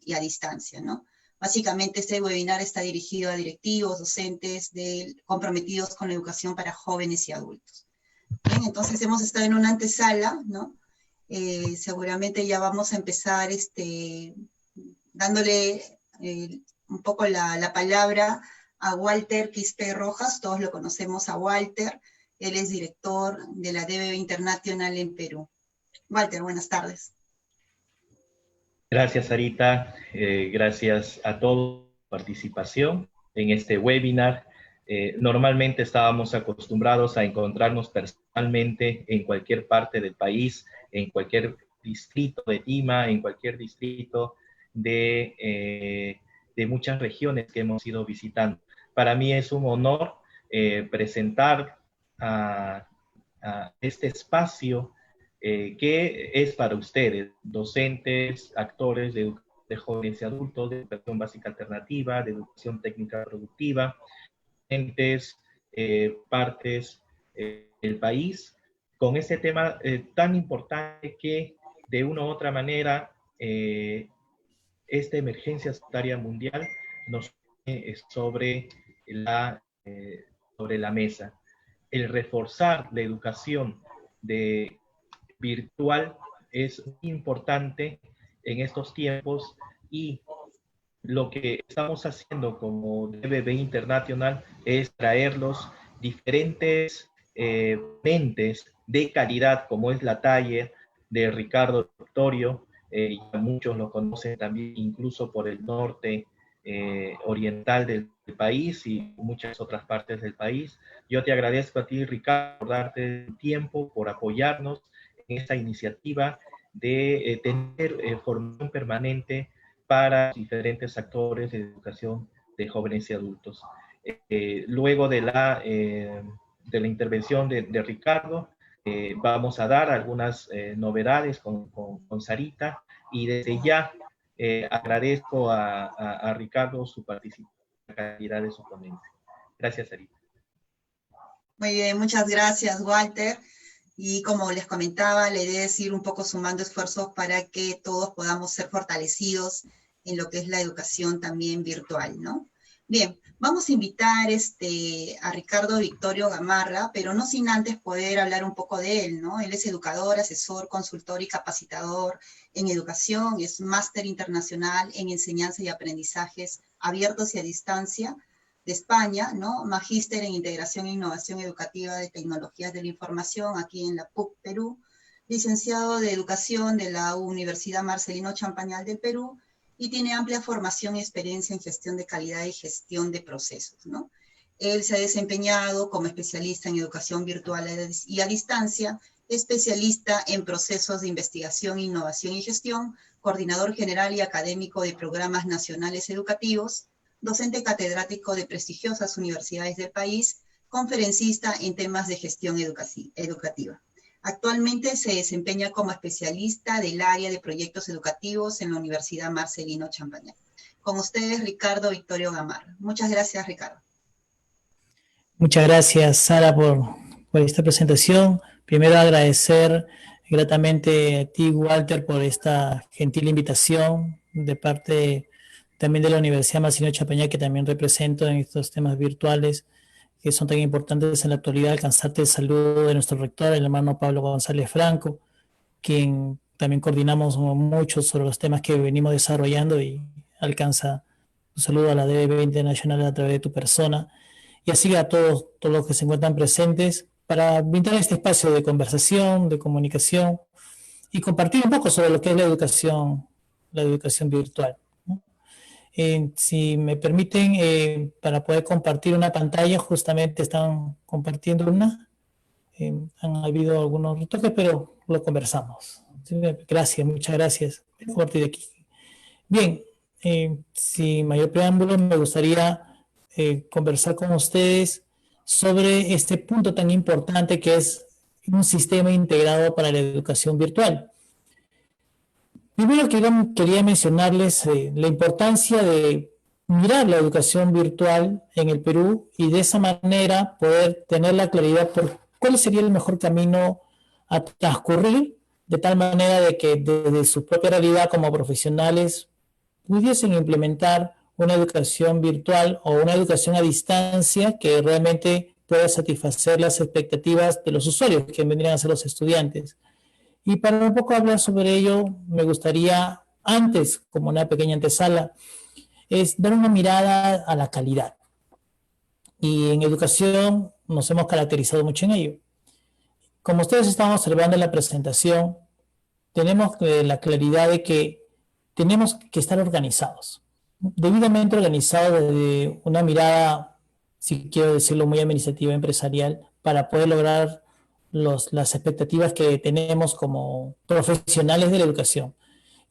y a distancia, ¿no? Básicamente este webinar está dirigido a directivos, docentes comprometidos con la educación para jóvenes y adultos. Bien, entonces hemos estado en una antesala, ¿no? Seguramente ya vamos a empezar dándole un poco la palabra a Walter Quispe Rojas. Todos lo conocemos a Walter. Él es director de la DBB International en Perú. Walter, buenas tardes. Gracias, Sarita. Gracias a todos por su participación en este webinar. Normalmente estábamos acostumbrados a encontrarnos personalmente en cualquier parte del país, en cualquier distrito de Lima, en cualquier distrito de muchas regiones que hemos ido visitando. Para mí es un honor presentar a este espacio que es para ustedes, docentes, actores de jóvenes y adultos, de educación básica alternativa, de educación técnica productiva, entes, partes del país, con este tema tan importante que de una u otra manera esta emergencia sanitaria mundial nos pone sobre la mesa. El reforzar la educación virtual es muy importante en estos tiempos y lo que estamos haciendo como DBB International es traer los diferentes mentes de calidad, como es la talla de Ricardo Victorio, muchos lo conocen también incluso por el norte oriental del país y muchas otras partes del país. Yo te agradezco a ti, Ricardo, por darte el tiempo, por apoyarnos en esta iniciativa de tener formación permanente para diferentes actores de educación de jóvenes y adultos. Luego de la intervención de Ricardo, vamos a dar algunas novedades con Sarita, y desde ya agradezco a Ricardo su participación, la calidad de su ponencia. Gracias, Sarita. Muy bien, muchas gracias, Walter. Y como les comentaba, la idea es ir un poco sumando esfuerzos para que todos podamos ser fortalecidos en lo que es la educación también virtual, ¿no? Bien, vamos a invitar a Ricardo Victorio Gamarra, pero no sin antes poder hablar un poco de él, ¿no? Él es educador, asesor, consultor y capacitador en educación, es máster internacional en enseñanza y aprendizajes abiertos y a distancia de España, ¿no? Magíster en integración e innovación educativa de tecnologías de la información aquí en la PUC Perú, licenciado de educación de la Universidad Marcelino Champañal del Perú, y tiene amplia formación y experiencia en gestión de calidad y gestión de procesos, ¿no? Él se ha desempeñado como especialista en educación virtual y a distancia, especialista en procesos de investigación, innovación y gestión, coordinador general y académico de programas nacionales educativos, docente catedrático de prestigiosas universidades del país, conferencista en temas de gestión educativa. Actualmente se desempeña como especialista del área de proyectos educativos en la Universidad Marcelino Champañal. Con ustedes, Ricardo Victorio Gamarra. Muchas gracias, Ricardo. Muchas gracias, Sara, por esta presentación. Primero agradecer gratamente a ti, Walter, por esta gentil invitación de parte también de la Universidad Marcelino Champañal, que también represento en estos temas virtuales que son tan importantes en la actualidad. Alcanzarte el saludo de nuestro rector, el hermano Pablo González Franco, quien también coordinamos mucho sobre los temas que venimos desarrollando, y alcanza un saludo a la DBB International a través de tu persona, y así a todos los que se encuentran presentes para brindar este espacio de conversación, de comunicación y compartir un poco sobre lo que es la educación virtual. Si me permiten, para poder compartir una pantalla, justamente están compartiendo una. Han habido algunos retoques, pero lo conversamos. Gracias, muchas gracias. Mejor de aquí. Bien, sin mayor preámbulo, me gustaría conversar con ustedes sobre este punto tan importante que es un sistema integrado para la educación virtual. Primero quería mencionarles la importancia de mirar la educación virtual en el Perú y de esa manera poder tener la claridad por cuál sería el mejor camino a transcurrir, de tal manera de que desde su propia realidad como profesionales pudiesen implementar una educación virtual o una educación a distancia que realmente pueda satisfacer las expectativas de los usuarios, que vendrían a ser los estudiantes. Y para un poco hablar sobre ello, me gustaría, antes, como una pequeña antesala, es dar una mirada a la calidad. Y en educación nos hemos caracterizado mucho en ello. Como ustedes estaban observando en la presentación, tenemos la claridad de que tenemos que estar organizados, debidamente organizados desde una mirada, si quiero decirlo, muy administrativa, empresarial, para poder lograr las expectativas que tenemos como profesionales de la educación.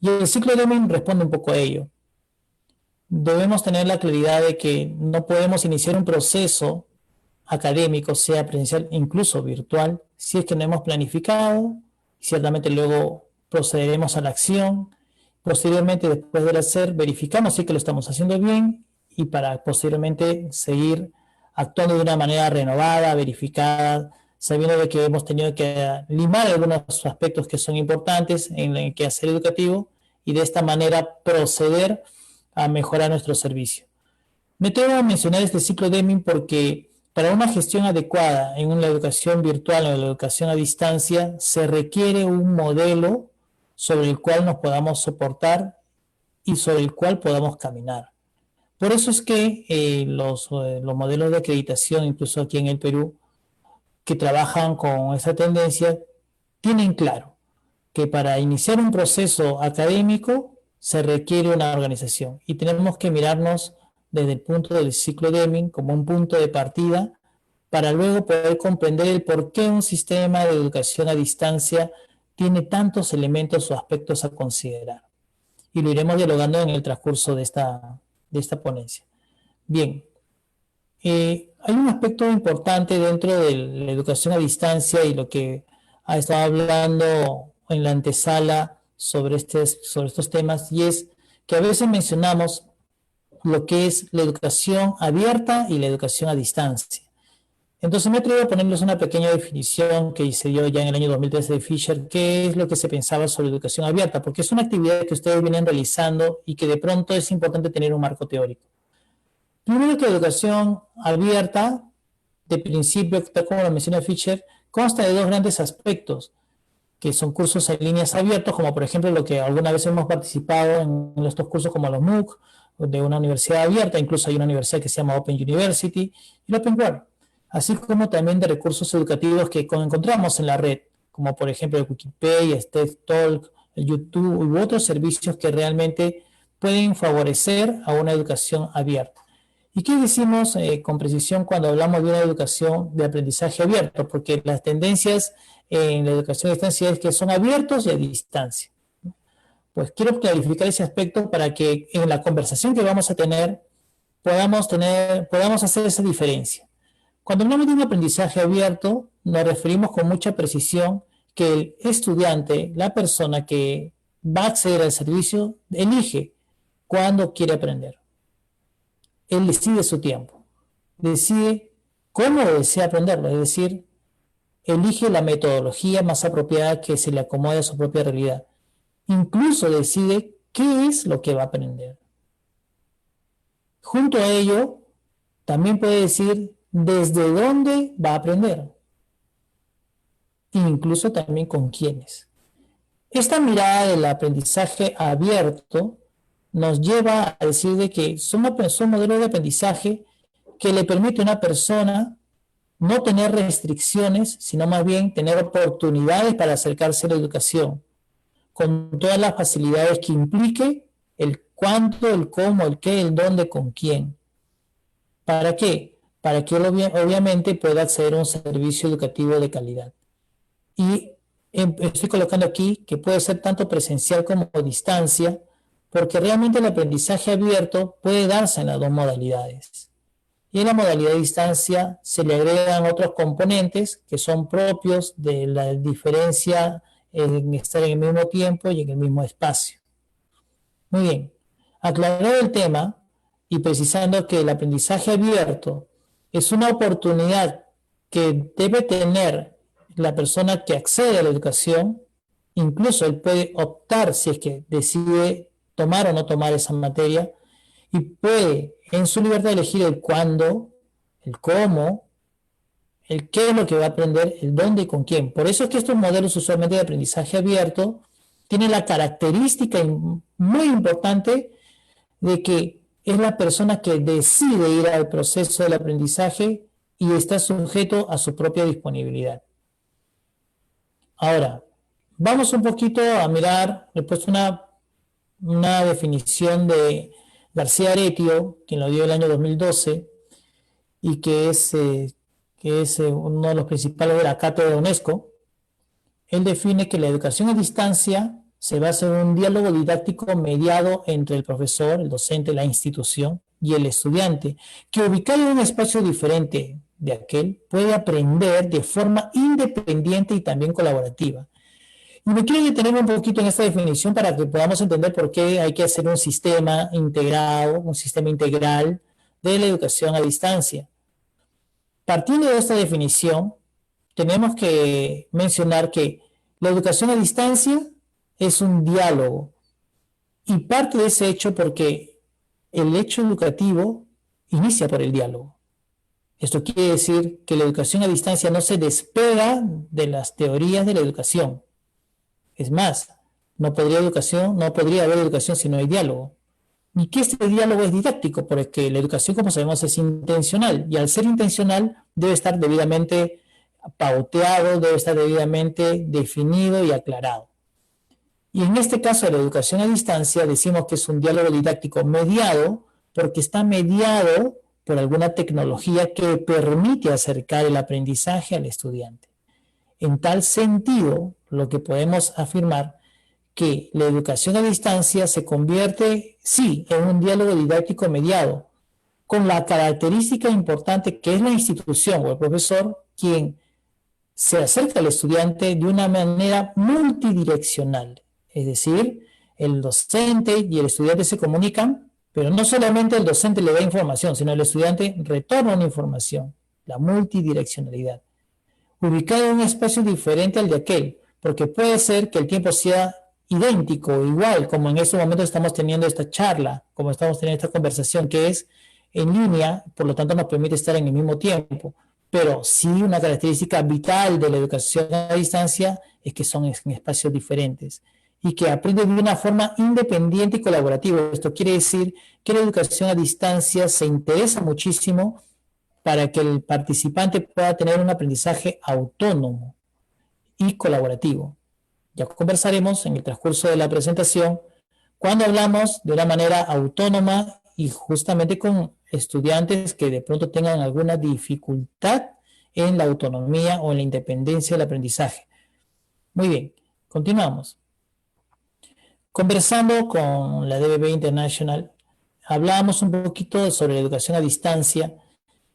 Y el ciclo Deming responde un poco a ello. Debemos tener la claridad de que no podemos iniciar un proceso académico, sea presencial, incluso virtual, si es que no hemos planificado. Ciertamente luego procederemos a la acción. Posteriormente, después del hacer, verificamos si es que lo estamos haciendo bien y para posteriormente seguir actuando de una manera renovada, verificada, sabiendo de que hemos tenido que limar algunos aspectos que son importantes en el quehacer educativo y de esta manera proceder a mejorar nuestro servicio. Me tengo que mencionar este ciclo Deming porque para una gestión adecuada en una educación virtual o en la educación a distancia se requiere un modelo sobre el cual nos podamos soportar y sobre el cual podamos caminar. Por eso es que los modelos de acreditación, incluso aquí en el Perú, que trabajan con esa tendencia, tienen claro que para iniciar un proceso académico se requiere una organización y tenemos que mirarnos desde el punto del ciclo Deming como un punto de partida para luego poder comprender el por qué un sistema de educación a distancia tiene tantos elementos o aspectos a considerar. Y lo iremos dialogando en el transcurso de esta ponencia. Bien, hay un aspecto importante dentro de la educación a distancia y lo que ha estado hablando en la antesala sobre estos temas, y es que a veces mencionamos lo que es la educación abierta y la educación a distancia. Entonces me atrevo a ponerles una pequeña definición que se dio ya en el año 2013 de Fisher, qué es lo que se pensaba sobre educación abierta, porque es una actividad que ustedes vienen realizando y que de pronto es importante tener un marco teórico. Primero que la educación abierta, de principio, tal como lo menciona Fisher, consta de dos grandes aspectos, que son cursos en líneas abiertos, como por ejemplo lo que alguna vez hemos participado en estos cursos como los MOOC, de una universidad abierta, incluso hay una universidad que se llama Open University, y el Open World, así como también de recursos educativos que encontramos en la red, como por ejemplo el Wikipedia, TED-Talk, el YouTube u otros servicios que realmente pueden favorecer a una educación abierta. ¿Y qué decimos con precisión cuando hablamos de una educación de aprendizaje abierto? Porque las tendencias en la educación a distancia es que son abiertos y a distancia. Pues quiero clarificar ese aspecto para que en la conversación que vamos a tener podamos hacer esa diferencia. Cuando hablamos de un aprendizaje abierto, nos referimos con mucha precisión que el estudiante, la persona que va a acceder al servicio, elige cuándo quiere aprender. Él decide su tiempo, decide cómo desea aprenderlo, es decir, elige la metodología más apropiada que se le acomode a su propia realidad. Incluso decide qué es lo que va a aprender. Junto a ello, también puede decir desde dónde va a aprender. Incluso también con quiénes. Esta mirada del aprendizaje abierto nos lleva a decir de que son modelos de aprendizaje que le permite a una persona no tener restricciones, sino más bien tener oportunidades para acercarse a la educación, con todas las facilidades que implique el cuánto, el cómo, el qué, el dónde, con quién. ¿Para qué? Para que él obviamente pueda acceder a un servicio educativo de calidad. Y estoy colocando aquí que puede ser tanto presencial como a distancia, porque realmente el aprendizaje abierto puede darse en las dos modalidades. Y en la modalidad de distancia se le agregan otros componentes que son propios de la diferencia en estar en el mismo tiempo y en el mismo espacio. Muy bien, aclarado el tema y precisando que el aprendizaje abierto es una oportunidad que debe tener la persona que accede a la educación, incluso él puede optar, si es que decide tomar o no tomar esa materia y puede en su libertad elegir el cuándo, el cómo, el qué es lo que va a aprender, el dónde y con quién. Por eso es que estos modelos usualmente de aprendizaje abierto tienen la característica muy importante de que es la persona que decide ir al proceso del aprendizaje y está sujeto a su propia disponibilidad. Ahora, vamos un poquito a mirar, he puesto una definición de García Aretio, quien lo dio el año 2012, y que es uno de los principales de la cátedra de UNESCO. Él define que la educación a distancia se basa en un diálogo didáctico mediado entre el profesor, el docente, la institución y el estudiante, que ubicado en un espacio diferente de aquel, puede aprender de forma independiente y también colaborativa. Y me quiero detener un poquito en esta definición para que podamos entender por qué hay que hacer un sistema integrado, un sistema integral de la educación a distancia. Partiendo de esta definición, tenemos que mencionar que la educación a distancia es un diálogo y parte de ese hecho porque el hecho educativo inicia por el diálogo. Esto quiere decir que la educación a distancia no se despega de las teorías de la educación. Es más, no podría haber educación si no hay diálogo. Y que este diálogo es didáctico, porque la educación, como sabemos, es intencional, y al ser intencional debe estar debidamente pauteado, debe estar debidamente definido y aclarado. Y en este caso de la educación a distancia decimos que es un diálogo didáctico mediado, porque está mediado por alguna tecnología que permite acercar el aprendizaje al estudiante. En tal sentido, lo que podemos afirmar que la educación a distancia se convierte, sí, en un diálogo didáctico mediado, con la característica importante que es la institución o el profesor quien se acerca al estudiante de una manera multidireccional. Es decir, el docente y el estudiante se comunican, pero no solamente el docente le da información, sino el estudiante retorna una información, la multidireccionalidad, ubicado en un espacio diferente al de aquel, porque puede ser que el tiempo sea idéntico, igual, como en este momento estamos teniendo esta charla, como estamos teniendo esta conversación que es en línea, por lo tanto nos permite estar en el mismo tiempo, pero sí una característica vital de la educación a distancia es que son en espacios diferentes y que aprenden de una forma independiente y colaborativa. Esto quiere decir que la educación a distancia se interesa muchísimo para que el participante pueda tener un aprendizaje autónomo y colaborativo. Ya conversaremos en el transcurso de la presentación cuando hablamos de una manera autónoma y justamente con estudiantes que de pronto tengan alguna dificultad en la autonomía o en la independencia del aprendizaje. Muy bien, continuamos. Conversando con la DBB International, hablábamos un poquito sobre la educación a distancia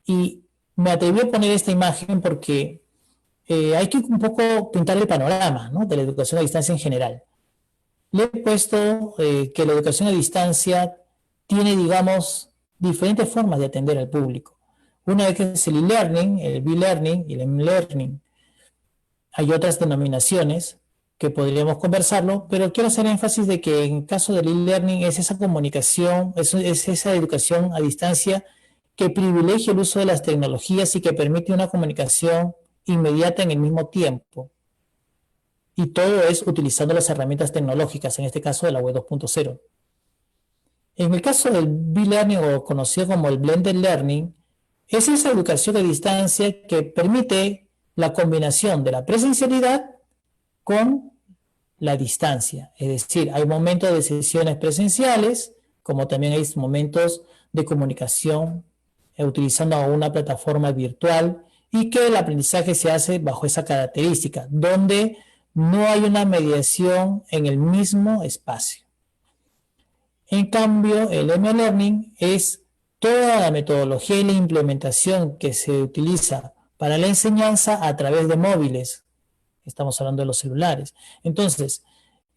y me atreví a poner esta imagen porque hay que un poco pintar el panorama, ¿no?, de la educación a distancia en general. Le he puesto que la educación a distancia tiene, digamos, diferentes formas de atender al público. Una es el e-learning, el B-learning y el M-learning. Hay otras denominaciones que podríamos conversarlo, pero quiero hacer énfasis de que en el caso del e-learning es esa comunicación, es esa educación a distancia que privilegia el uso de las tecnologías y que permite una comunicación inmediata en el mismo tiempo. Y todo es utilizando las herramientas tecnológicas, en este caso de la web 2.0. En el caso del B-learning, o conocido como el blended learning, es esa educación a distancia que permite la combinación de la presencialidad con la distancia. Es decir, hay momentos de sesiones presenciales, como también hay momentos de comunicación utilizando una plataforma virtual, y que el aprendizaje se hace bajo esa característica, donde no hay una mediación en el mismo espacio. En cambio, el M-learning es toda la metodología y la implementación que se utiliza para la enseñanza a través de móviles. Estamos hablando de los celulares. Entonces,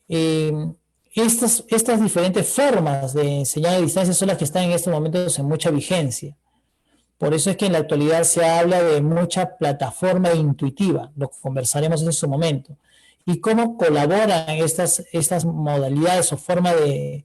estas diferentes formas de enseñar a distancia son las que están en estos momentos en mucha vigencia. Por eso es que en la actualidad se habla de mucha plataforma intuitiva, lo conversaremos en su momento, y cómo colaboran estas modalidades o formas de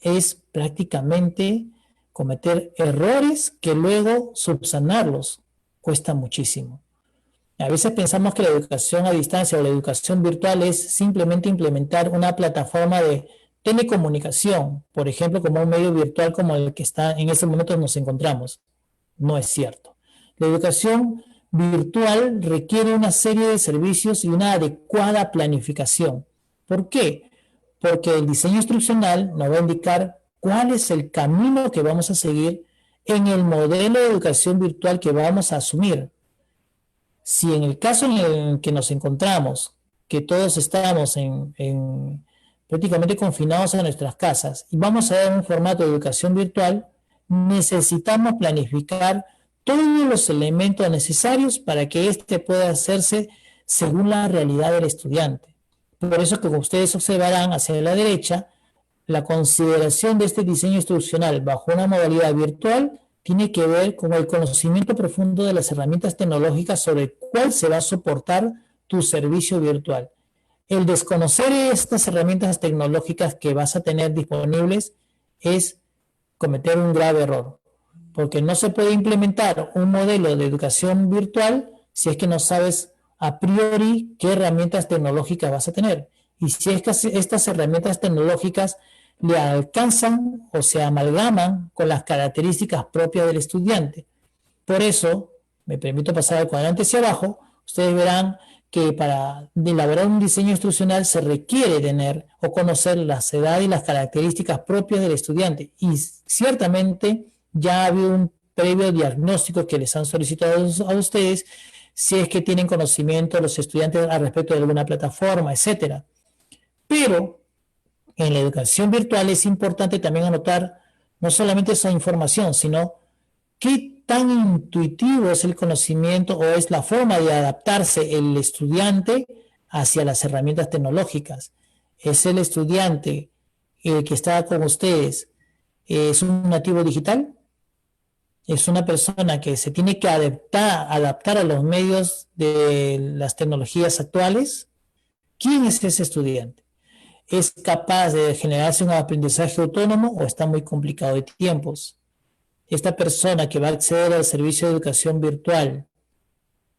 es prácticamente cometer errores que luego subsanarlos cuesta muchísimo. A veces pensamos que la educación a distancia o la educación virtual es simplemente implementar una plataforma de telecomunicación, por ejemplo, como un medio virtual como el que está en este momento nos encontramos. No es cierto. La educación virtual requiere una serie de servicios y una adecuada planificación. ¿Por qué? Porque el diseño instruccional nos va a indicar cuál es el camino que vamos a seguir en el modelo de educación virtual que vamos a asumir. Si en el caso en el que nos encontramos, que todos estamos prácticamente confinados a nuestras casas y vamos a dar un formato de educación virtual, necesitamos planificar todos los elementos necesarios para que éste pueda hacerse según la realidad del estudiante. Por eso, como ustedes observarán hacia la derecha, la consideración de este diseño instruccional bajo una modalidad virtual tiene que ver con el conocimiento profundo de las herramientas tecnológicas sobre cuál se va a soportar tu servicio virtual. El desconocer estas herramientas tecnológicas que vas a tener disponibles es cometer un grave error, porque no se puede implementar un modelo de educación virtual si es que no sabes a priori qué herramientas tecnológicas vas a tener. Y si es que estas herramientas tecnológicas le alcanzan o se amalgaman con las características propias del estudiante. Por eso, me permito pasar al cuadrante hacia abajo, ustedes verán que para elaborar un diseño instruccional se requiere tener o conocer las edades y las características propias del estudiante. Y ciertamente ya ha habido un previo diagnóstico que les han solicitado a ustedes si es que tienen conocimiento los estudiantes al respecto de alguna plataforma, etcétera. Pero en la educación virtual es importante también anotar no solamente esa información, sino qué tan intuitivo es el conocimiento o es la forma de adaptarse el estudiante hacia las herramientas tecnológicas. ¿Es el estudiante que está con ustedes, es un nativo digital? ¿Es una persona que se tiene que adaptar a los medios de las tecnologías actuales? ¿Quién es ese estudiante? ¿Es capaz de generarse un aprendizaje autónomo o está muy complicado de tiempos? Esta persona que va a acceder al servicio de educación virtual,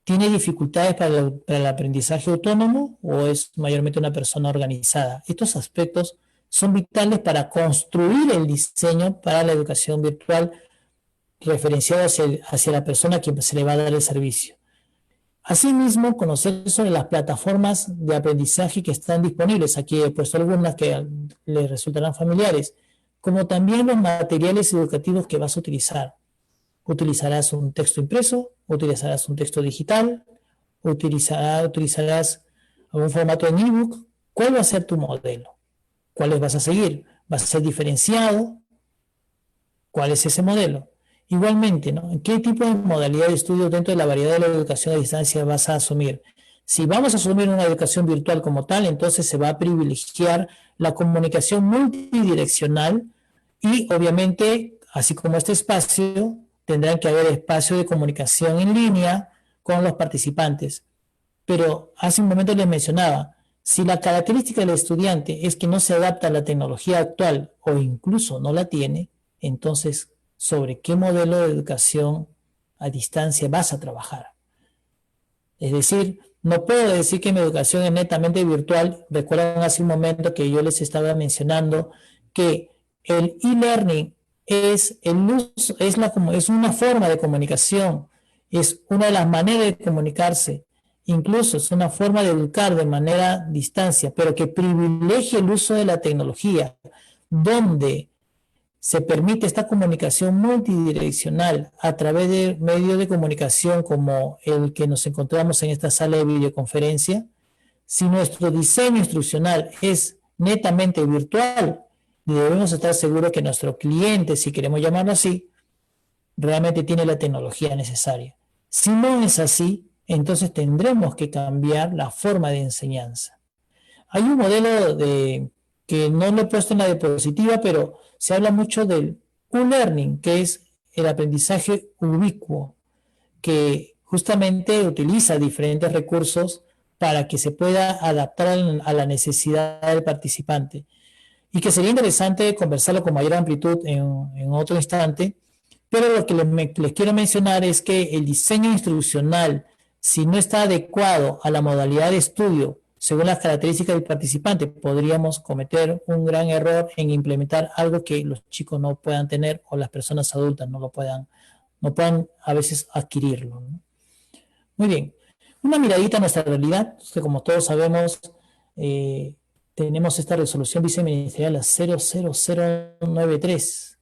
¿tiene dificultades para el aprendizaje autónomo o es mayormente una persona organizada? Estos aspectos son vitales para construir el diseño para la educación virtual referenciado hacia la persona a quien se le va a dar el servicio. Asimismo, conocer sobre las plataformas de aprendizaje que están disponibles. Aquí he puesto algunas que les resultarán familiares, como también los materiales educativos que vas a utilizar. ¿Utilizarás un texto impreso? ¿Utilizarás un texto digital? ¿Utilizarás algún formato en ebook? ¿Cuál va a ser tu modelo? ¿Cuáles vas a seguir? ¿Vas a ser diferenciado? ¿Cuál es ese modelo? Igualmente, ¿no? ¿Qué tipo de modalidad de estudio dentro de la variedad de la educación a distancia vas a asumir? Si vamos a asumir una educación virtual como tal, entonces se va a privilegiar la comunicación multidireccional y obviamente, así como este espacio, tendrán que haber espacio de comunicación en línea con los participantes. Pero hace un momento les mencionaba, si la característica del estudiante es que no se adapta a la tecnología actual o incluso no la tiene, entonces, ¿sobre qué modelo de educación a distancia vas a trabajar? Es decir, no puedo decir que mi educación es netamente virtual. Recuerdan hace un momento que yo les estaba mencionando que el e-learning es una forma de comunicación, es una de las maneras de comunicarse, incluso es una forma de educar de manera a distancia, pero que privilegia el uso de la tecnología, donde se permite esta comunicación multidireccional a través de medios de comunicación como el que nos encontramos en esta sala de videoconferencia. Si nuestro diseño instruccional es netamente virtual, debemos estar seguros que nuestro cliente, si queremos llamarlo así, realmente tiene la tecnología necesaria. Si no es así, entonces tendremos que cambiar la forma de enseñanza. Hay un modelo que no lo he puesto en la diapositiva, pero se habla mucho del U-Learning, que es el aprendizaje ubicuo, que justamente utiliza diferentes recursos para que se pueda adaptar a la necesidad del participante. y que sería interesante conversarlo con mayor amplitud en otro instante, pero lo que les quiero mencionar es que el diseño instruccional, si no está adecuado a la modalidad de estudio según las características del participante, podríamos cometer un gran error en implementar algo que los chicos no puedan tener o las personas adultas no puedan a veces adquirirlo, ¿no? Muy bien, una miradita a nuestra realidad, que como todos sabemos, tenemos esta resolución viceministerial, la 00093,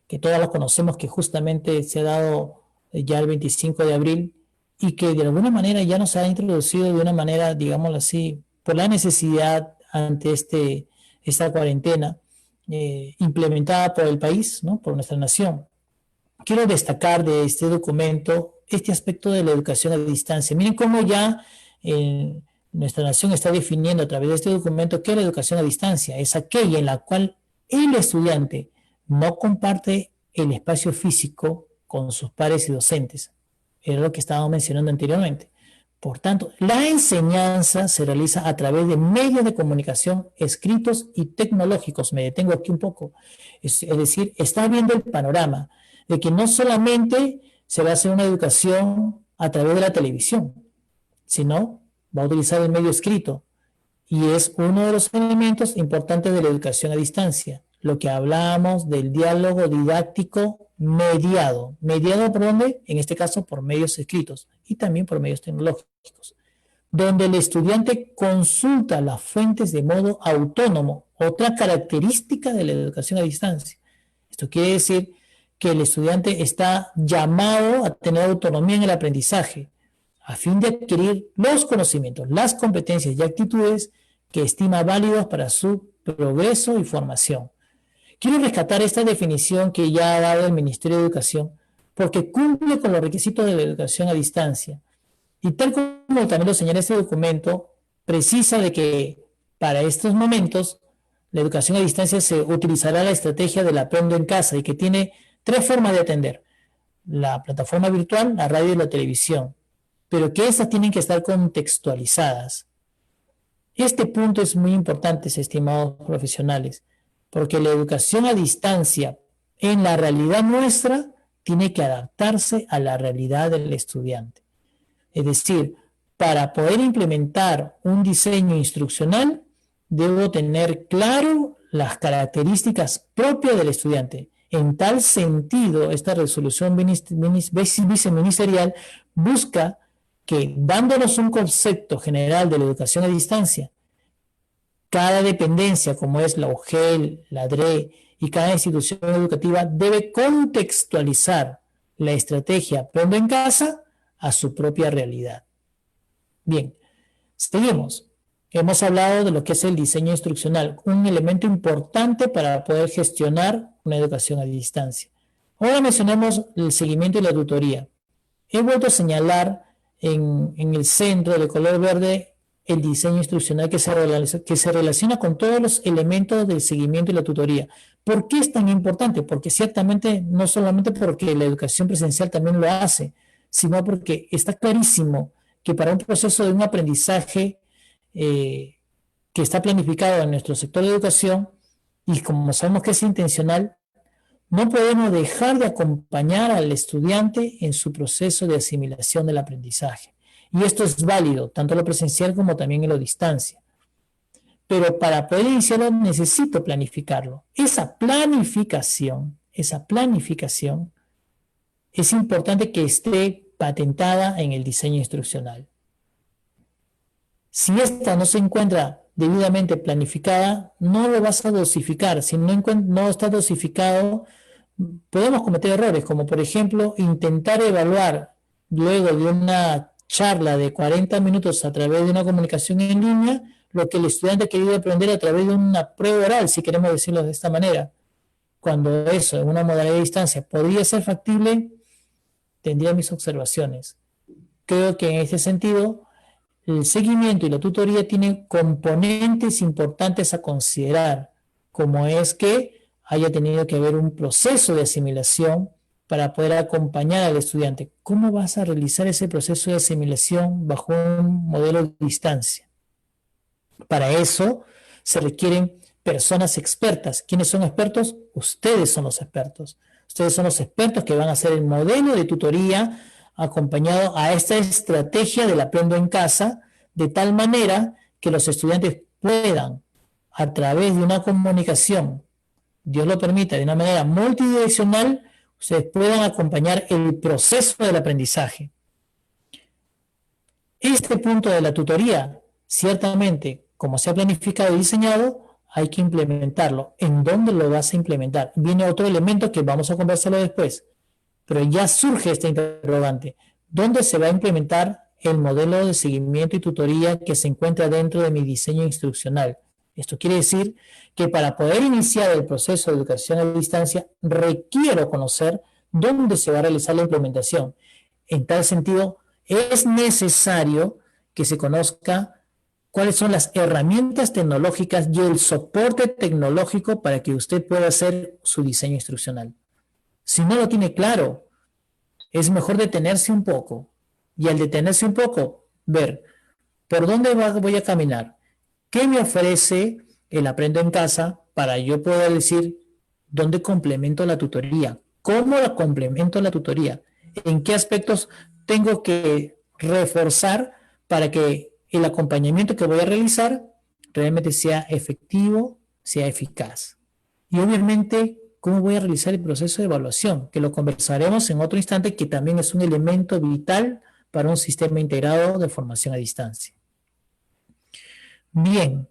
que todos la conocemos, que justamente se ha dado ya el 25 de abril y que de alguna manera ya nos ha introducido de una manera, digámoslo así, por la necesidad ante esta cuarentena implementada por el país, ¿no? Por nuestra nación. Quiero destacar de este documento este aspecto de la educación a distancia. Miren cómo ya nuestra nación está definiendo a través de este documento qué es la educación a distancia. Es aquella en la cual el estudiante no comparte el espacio físico con sus pares y docentes. Era lo que estábamos mencionando anteriormente. Por tanto, la enseñanza se realiza a través de medios de comunicación escritos y tecnológicos. Me detengo aquí un poco. Es decir, está viendo el panorama de que no solamente se va a hacer una educación a través de la televisión, sino va a utilizar el medio escrito. Y es uno de los elementos importantes de la educación a distancia. Lo que hablamos del diálogo didáctico mediado. ¿Mediado por dónde? En este caso por medios escritos y también por medios tecnológicos, donde el estudiante consulta las fuentes de modo autónomo, otra característica de la educación a distancia. Esto quiere decir que el estudiante está llamado a tener autonomía en el aprendizaje, a fin de adquirir los conocimientos, las competencias y actitudes que estima válidos para su progreso y formación. Quiero rescatar esta definición que ya ha dado el Ministerio de Educación, porque cumple con los requisitos de la educación a distancia. Y tal como también lo señala este documento, precisa de que para estos momentos la educación a distancia se utilizará la estrategia del aprendo en casa y que tiene 3 formas de atender: la plataforma virtual, la radio y la televisión, pero que estas tienen que estar contextualizadas. Este punto es muy importante, estimados profesionales, porque la educación a distancia en la realidad nuestra tiene que adaptarse a la realidad del estudiante. Es decir, para poder implementar un diseño instruccional, debo tener claro las características propias del estudiante. En tal sentido, esta resolución viceministerial busca que, dándonos un concepto general de la educación a distancia, cada dependencia, como es la UGEL, la DRE y cada institución educativa, debe contextualizar la estrategia Aprendo en Casa a su propia realidad. Bien, seguimos. Hemos hablado de lo que es el diseño instruccional, un elemento importante para poder gestionar una educación a distancia. Ahora mencionamos el seguimiento y la tutoría. He vuelto a señalar en el centro de color verde el diseño instruccional que se relaciona con todos los elementos del seguimiento y la tutoría. ¿Por qué es tan importante? Porque ciertamente, no solamente porque la educación presencial también lo hace, sino porque está clarísimo que para un proceso de un aprendizaje que está planificado en nuestro sector de educación, y como sabemos que es intencional, no podemos dejar de acompañar al estudiante en su proceso de asimilación del aprendizaje. Y esto es válido, tanto en lo presencial como también en lo distancia. Pero para poder iniciarlo necesito planificarlo. Esa planificación es importante que esté patentada en el diseño instruccional. Si esta no se encuentra debidamente planificada, no lo vas a dosificar. Si no está dosificado, podemos cometer errores, como por ejemplo intentar evaluar luego de una charla de 40 minutos a través de una comunicación en línea lo que el estudiante ha querido aprender a través de una prueba oral, si queremos decirlo de esta manera. Cuando eso en una modalidad de distancia podría ser factible, tendría mis observaciones. Creo que en este sentido el seguimiento y la tutoría tienen componentes importantes a considerar, como es que haya tenido que haber un proceso de asimilación para poder acompañar al estudiante. ¿Cómo vas a realizar ese proceso de asimilación bajo un modelo de distancia? Para eso se requieren personas expertas. ¿Quiénes son expertos? Ustedes son los expertos. Ustedes son los expertos que van a hacer el modelo de tutoría acompañado a esta estrategia del aprendo en casa, de tal manera que los estudiantes puedan, a través de una comunicación, Dios lo permita, de una manera multidireccional, ustedes puedan acompañar el proceso del aprendizaje. Este punto de la tutoría, ciertamente, como se ha planificado y diseñado, hay que implementarlo. ¿En dónde lo vas a implementar? Viene otro elemento que vamos a conversarlo después, pero ya surge esta interrogante. ¿Dónde se va a implementar el modelo de seguimiento y tutoría que se encuentra dentro de mi diseño instruccional? Esto quiere decir que para poder iniciar el proceso de educación a distancia, requiero conocer dónde se va a realizar la implementación. En tal sentido, es necesario que se conozca cuáles son las herramientas tecnológicas y el soporte tecnológico para que usted pueda hacer su diseño instruccional. Si no lo tiene claro, es mejor detenerse un poco. Y al detenerse un poco, ver por dónde voy a caminar. ¿Qué me ofrece el Aprendo en Casa para yo poder decir dónde complemento la tutoría? ¿Cómo la complemento la tutoría? ¿En qué aspectos tengo que reforzar para que el acompañamiento que voy a realizar realmente sea efectivo, sea eficaz? Y obviamente, ¿cómo voy a realizar el proceso de evaluación? Que lo conversaremos en otro instante, que también es un elemento vital para un sistema integrado de formación a distancia. Bien,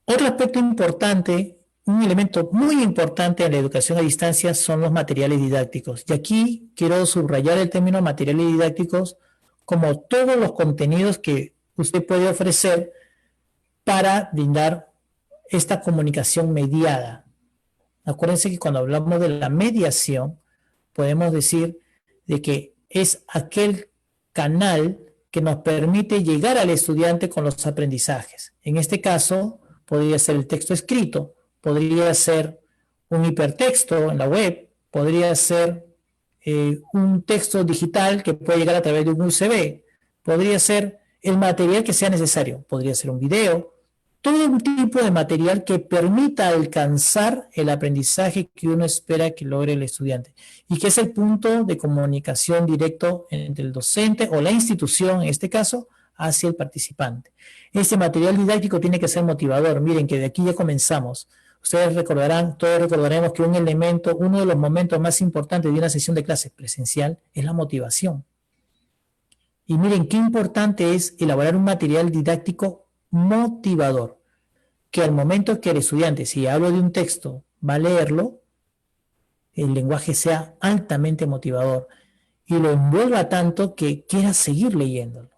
otro aspecto importante, un elemento muy importante en la educación a distancia son los materiales didácticos. Y aquí quiero subrayar el término materiales didácticos como todos los contenidos que usted puede ofrecer para brindar esta comunicación mediada. Acuérdense que cuando hablamos de la mediación, podemos decir de que es aquel canal que nos permite llegar al estudiante con los aprendizajes. En este caso, podría ser el texto escrito, podría ser un hipertexto en la web, podría ser un texto digital que puede llegar a través de un USB, podría ser el material que sea necesario, podría ser un video, todo un tipo de material que permita alcanzar el aprendizaje que uno espera que logre el estudiante y que es el punto de comunicación directo entre el docente o la institución, en este caso, hacia el participante. Este material didáctico tiene que ser motivador. Miren que de aquí ya comenzamos. Ustedes recordarán, todos recordaremos que un elemento, uno de los momentos más importantes de una sesión de clase presencial es la motivación. Y miren qué importante es elaborar un material didáctico motivador, que al momento que el estudiante, si hablo de un texto, va a leerlo, el lenguaje sea altamente motivador y lo envuelva tanto que quiera seguir leyéndolo.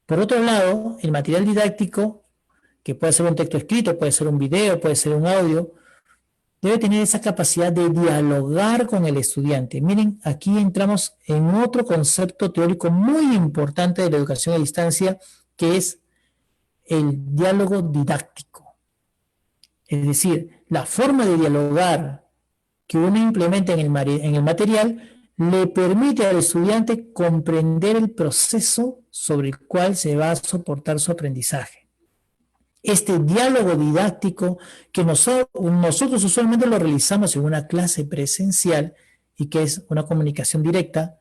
Por otro lado, el material didáctico, que puede ser un texto escrito, puede ser un video, puede ser un audio, debe tener esa capacidad de dialogar con el estudiante. Miren, aquí entramos en otro concepto teórico muy importante de la educación a distancia, que es el diálogo didáctico. Es decir, la forma de dialogar que uno implementa en el material le permite al estudiante comprender el proceso sobre el cual se va a soportar su aprendizaje. Este diálogo didáctico que nosotros usualmente lo realizamos en una clase presencial y que es una comunicación directa,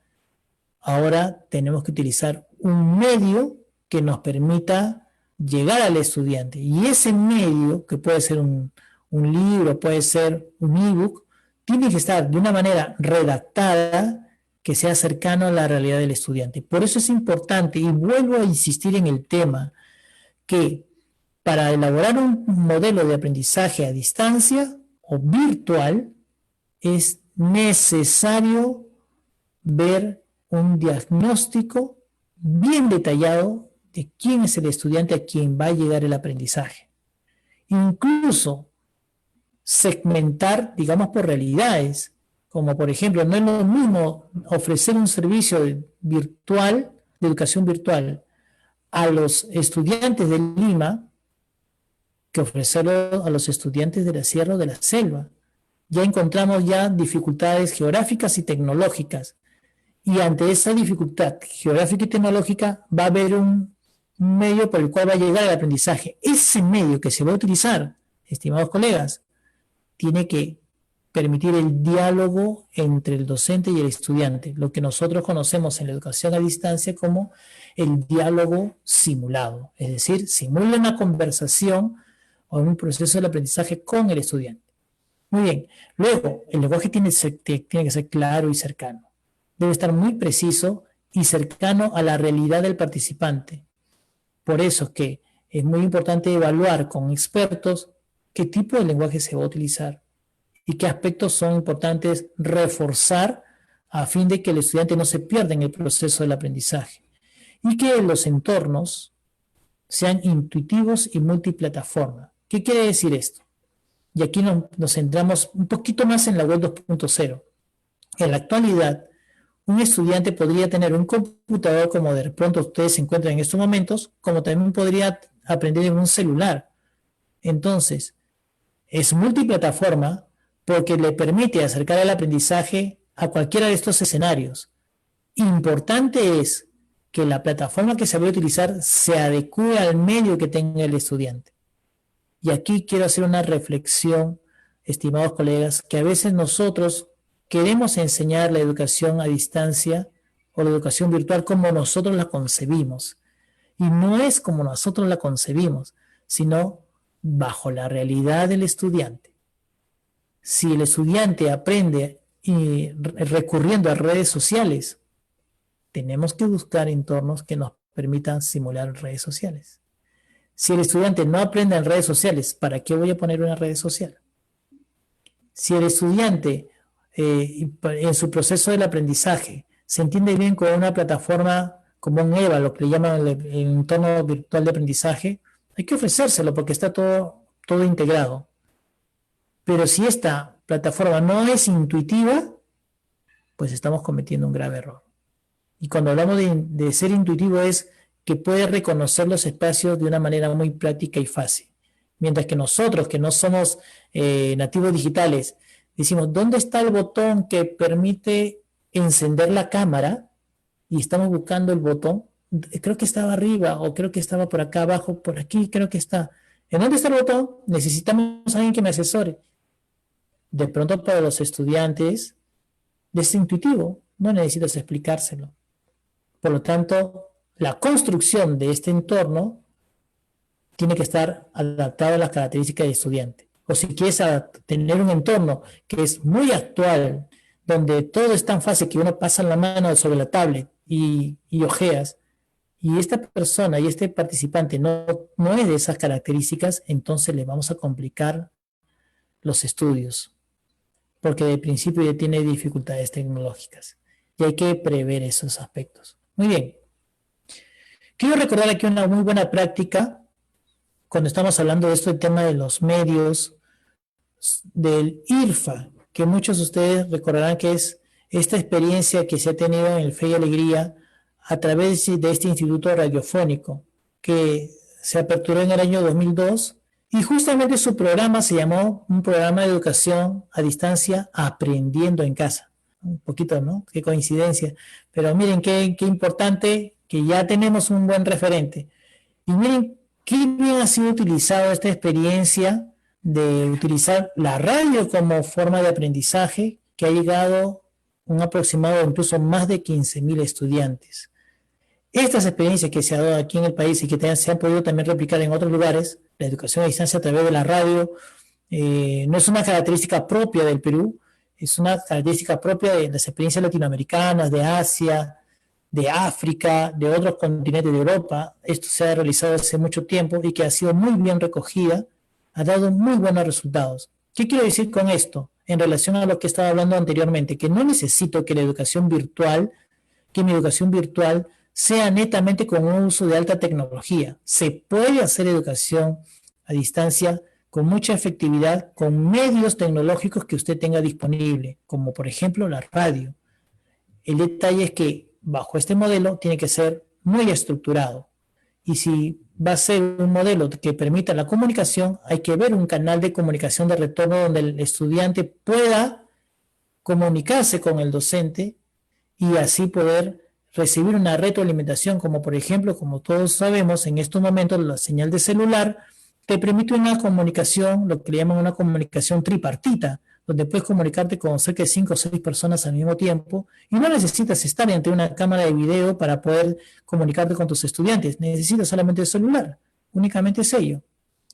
ahora tenemos que utilizar un medio que nos permita llegar al estudiante. Y ese medio, que puede ser un libro, puede ser un ebook, tiene que estar de una manera redactada que sea cercano a la realidad del estudiante. Por eso es importante, y vuelvo a insistir en el tema, que para elaborar un modelo de aprendizaje a distancia o virtual, es necesario ver un diagnóstico bien detallado de quién es el estudiante a quien va a llegar el aprendizaje. Incluso segmentar, digamos, por realidades, como por ejemplo, no es lo mismo ofrecer un servicio virtual, de educación virtual, a los estudiantes de Lima que ofrecerlo a los estudiantes de la Sierra o de la Selva. Ya encontramos ya dificultades geográficas y tecnológicas, y ante esa dificultad geográfica y tecnológica va a haber un un medio por el cual va a llegar el aprendizaje. Ese medio que se va a utilizar, estimados colegas, tiene que permitir el diálogo entre el docente y el estudiante, lo que nosotros conocemos en la educación a distancia como el diálogo simulado, es decir, simula una conversación o un proceso de aprendizaje con el estudiante. Muy bien, luego el lenguaje tiene que ser claro y cercano, debe estar muy preciso y cercano a la realidad del participante. Por eso es que es muy importante evaluar con expertos qué tipo de lenguaje se va a utilizar y qué aspectos son importantes reforzar a fin de que el estudiante no se pierda en el proceso del aprendizaje y que los entornos sean intuitivos y multiplataforma. ¿Qué quiere decir esto? Y aquí nos centramos un poquito más en la web 2.0. En la actualidad, un estudiante podría tener un computador como de pronto ustedes se encuentran en estos momentos, como también podría aprender en un celular. Entonces, es multiplataforma porque le permite acercar el aprendizaje a cualquiera de estos escenarios. Importante es que la plataforma que se va a utilizar se adecue al medio que tenga el estudiante. Y aquí quiero hacer una reflexión, estimados colegas, que a veces nosotros queremos enseñar la educación a distancia o la educación virtual como nosotros la concebimos. Y no es como nosotros la concebimos, sino bajo la realidad del estudiante. Si el estudiante aprende recurriendo a redes sociales, tenemos que buscar entornos que nos permitan simular redes sociales. Si el estudiante no aprende en redes sociales, ¿para qué voy a poner una red social? Si el estudiante en su proceso del aprendizaje se entiende bien con una plataforma como un EVA, lo que le llaman el entorno virtual de aprendizaje, hay que ofrecérselo porque está todo integrado. Pero si esta plataforma no es intuitiva, pues estamos cometiendo un grave error. Y cuando hablamos de ser intuitivo es que puede reconocer los espacios de una manera muy práctica y fácil. Mientras que nosotros, que no somos nativos digitales, decimos, ¿dónde está el botón que permite encender la cámara? Y estamos buscando el botón. Creo que estaba arriba, o creo que estaba por acá abajo, por aquí, creo que está. ¿En dónde está el botón? Necesitamos a alguien que me asesore. De pronto para los estudiantes es intuitivo, no necesitas explicárselo. Por lo tanto, la construcción de este entorno tiene que estar adaptada a las características del estudiante. O si quieres tener un entorno que es muy actual, donde todo es tan fácil que uno pasa la mano sobre la tablet y ojeas, y esta persona y este participante no es de esas características, entonces le vamos a complicar los estudios, porque de principio ya tiene dificultades tecnológicas. Y hay que prever esos aspectos. Muy bien. Quiero recordar aquí una muy buena práctica cuando estamos hablando de esto, el tema de los medios, del IRFA, que muchos de ustedes recordarán que es esta experiencia que se ha tenido en el Fe y Alegría a través de este instituto radiofónico, que se aperturó en el año 2002, y justamente su programa se llamó un programa de educación a distancia aprendiendo en casa. Un poquito, ¿no? Qué coincidencia. Pero miren qué importante que ya tenemos un buen referente. Y miren qué bien ha sido utilizado esta experiencia de utilizar la radio como forma de aprendizaje, que ha llegado un aproximado de incluso más de 15.000 estudiantes. Estas experiencias que se han dado aquí en el país y que se han podido también replicar en otros lugares, la educación a distancia a través de la radio, no es una característica propia del Perú, es una característica propia de las experiencias latinoamericanas, de Asia, de África, de otros continentes de Europa. Esto se ha realizado hace mucho tiempo y que ha sido muy bien recogida, ha dado muy buenos resultados. ¿Qué quiero decir con esto? En relación a lo que estaba hablando anteriormente, que no necesito que mi educación virtual sea netamente con un uso de alta tecnología. Se puede hacer educación a distancia con mucha efectividad, con medios tecnológicos que usted tenga disponible, como por ejemplo la radio. El detalle es que bajo este modelo tiene que ser muy estructurado. Y si va a ser un modelo que permita la comunicación, hay que ver un canal de comunicación de retorno donde el estudiante pueda comunicarse con el docente y así poder recibir una retroalimentación, como por ejemplo, como todos sabemos, en estos momentos la señal de celular te permite una comunicación, lo que le llaman una comunicación tripartita, donde puedes comunicarte con cerca de 5 o 6 personas al mismo tiempo y no necesitas estar ante una cámara de video para poder comunicarte con tus estudiantes, necesitas solamente el celular, únicamente es ello.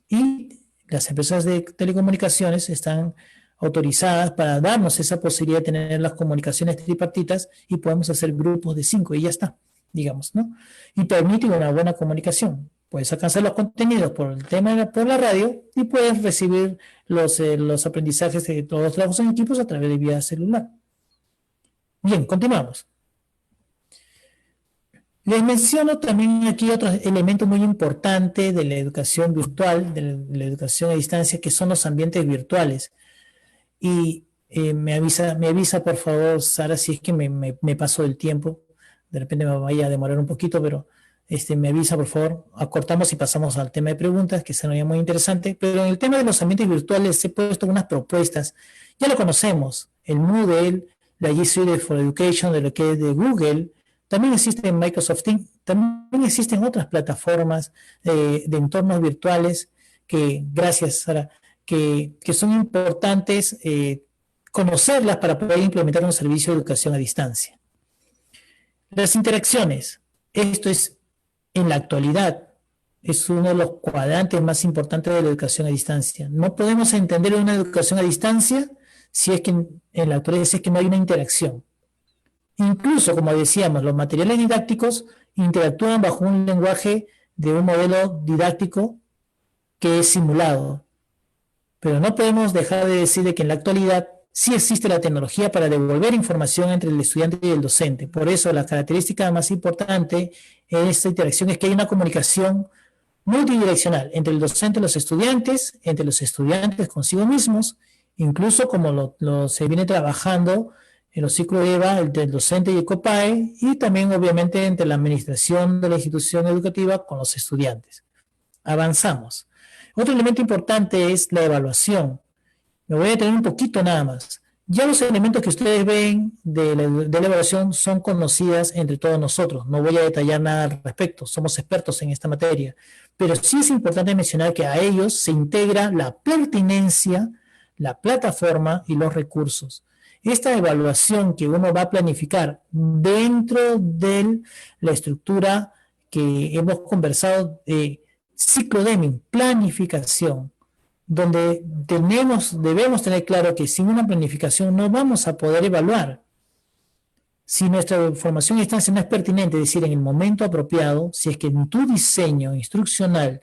Y las empresas de telecomunicaciones están autorizadas para darnos esa posibilidad de tener las comunicaciones tripartitas y podemos hacer grupos de 5 y ya está, digamos, ¿no? Y permite una buena comunicación. Puedes alcanzar los contenidos por el tema por la radio y puedes recibir los aprendizajes de todos los trabajos en equipos a través de vía celular. Bien, continuamos. Les menciono también aquí otro elemento muy importante de la educación virtual, de la educación a distancia, que son los ambientes virtuales. Y me avisa por favor, Sara, si es que me paso del tiempo. De repente me vaya a demorar un poquito, pero me avisa por favor. Acortamos y pasamos al tema de preguntas, que sería muy interesante. Pero en el tema de los ambientes virtuales he puesto unas propuestas. Ya lo conocemos, el Moodle, la G Suite for Education, de lo que es de Google. También existe Microsoft Teams, también existen otras plataformas de entornos virtuales que, gracias Sara, que son importantes conocerlas para poder implementar un servicio de educación a distancia. Las interacciones, esto es en la actualidad, es uno de los cuadrantes más importantes de la educación a distancia. No podemos entender una educación a distancia si es que en la actualidad si es que no hay una interacción. Incluso, como decíamos, los materiales didácticos interactúan bajo un lenguaje de un modelo didáctico que es simulado. Pero no podemos dejar de decir de que en la actualidad sí existe la tecnología para devolver información entre el estudiante y el docente. Por eso, la característica más importante en esta interacción es que hay una comunicación multidireccional entre el docente y los estudiantes, entre los estudiantes consigo mismos, incluso como se viene trabajando en los ciclos EVA, entre el docente y el COPAE, y también obviamente entre la administración de la institución educativa con los estudiantes. Avanzamos. Otro elemento importante es la evaluación. Me voy a detener un poquito nada más. Ya los elementos que ustedes ven de la evaluación son conocidas entre todos nosotros. No voy a detallar nada al respecto, somos expertos en esta materia. Pero sí es importante mencionar que a ellos se integra la pertinencia, la plataforma y los recursos. Esta evaluación que uno va a planificar dentro de la estructura que hemos conversado de ciclo Deming, planificación, donde debemos tener claro que sin una planificación no vamos a poder evaluar. Si nuestra formación a distancia no es pertinente, es decir, en el momento apropiado, si es que en tu diseño instruccional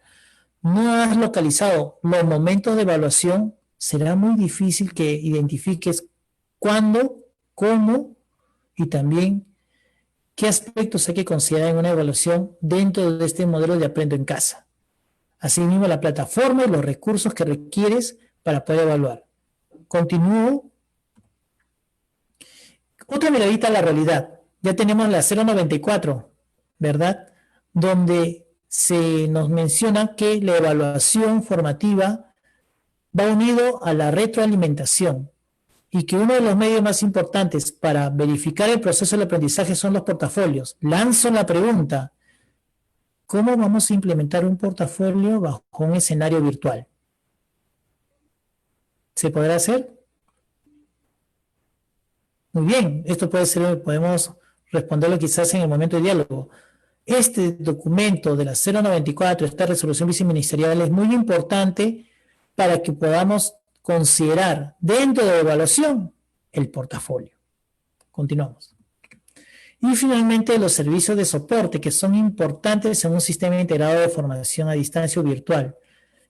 no has localizado los momentos de evaluación, será muy difícil que identifiques cuándo, cómo y también qué aspectos hay que considerar en una evaluación dentro de este modelo de aprendo en casa. Asimismo, la plataforma y los recursos que requieres para poder evaluar. Continúo. Otra miradita a la realidad. Ya tenemos la 094, ¿verdad? Donde se nos menciona que la evaluación formativa va unido a la retroalimentación y que uno de los medios más importantes para verificar el proceso del aprendizaje son los portafolios. Lanzo la pregunta: ¿cómo vamos a implementar un portafolio bajo un escenario virtual? ¿Se podrá hacer? Muy bien, esto puede ser, podemos responderlo quizás en el momento de diálogo. Este documento de la 094, esta resolución viceministerial, es muy importante para que podamos considerar dentro de la evaluación el portafolio. Continuamos. Y finalmente los servicios de soporte que son importantes en un sistema integrado de formación a distancia o virtual.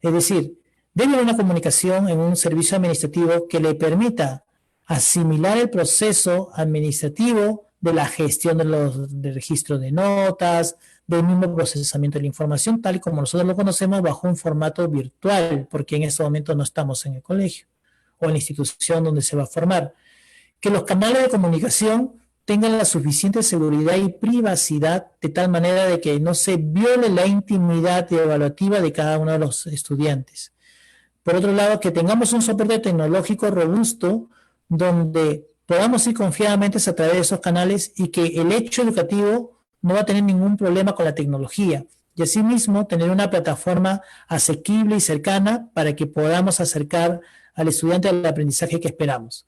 Es decir, debe haber una comunicación en un servicio administrativo que le permita asimilar el proceso administrativo de la gestión del registro de notas, del mismo procesamiento de la información, tal y como nosotros lo conocemos bajo un formato virtual, porque en este momento no estamos en el colegio o en la institución donde se va a formar. Que los canales de comunicación tengan la suficiente seguridad y privacidad de tal manera de que no se viole la intimidad evaluativa de cada uno de los estudiantes. Por otro lado, que tengamos un soporte tecnológico robusto donde podamos ir confiadamente a través de esos canales y que el hecho educativo no va a tener ningún problema con la tecnología. Y asimismo, tener una plataforma asequible y cercana para que podamos acercar al estudiante al aprendizaje que esperamos.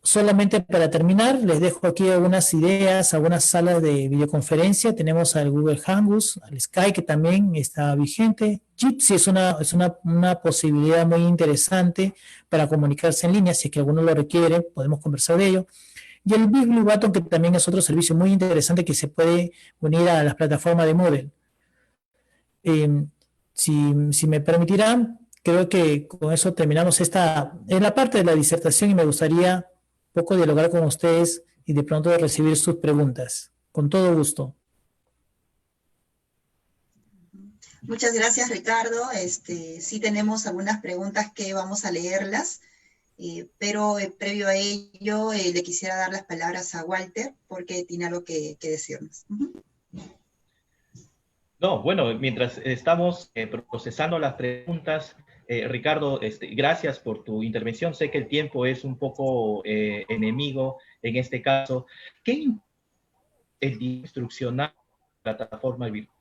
Solamente para terminar, les dejo aquí algunas ideas, algunas salas de videoconferencia. Tenemos al Google Hangouts, al Skype, que también está vigente. Jitsi es una posibilidad muy interesante para comunicarse en línea. Si es que alguno lo requiere, podemos conversar de ello. Y el Big Blue Button, que también es otro servicio muy interesante que se puede unir a las plataformas de Moodle. Si me permitirán, creo que con eso terminamos en la parte de la disertación, y me gustaría poco dialogar con ustedes y de pronto recibir sus preguntas. Con todo gusto. Muchas gracias, Ricardo. Sí tenemos algunas preguntas que vamos a leerlas, pero previo a ello le quisiera dar las palabras a Walter porque tiene algo que decirnos. No, bueno, mientras estamos procesando las preguntas, Ricardo, gracias por tu intervención. Sé que el tiempo es un poco enemigo en este caso. ¿Qué es instruccional la plataforma virtual?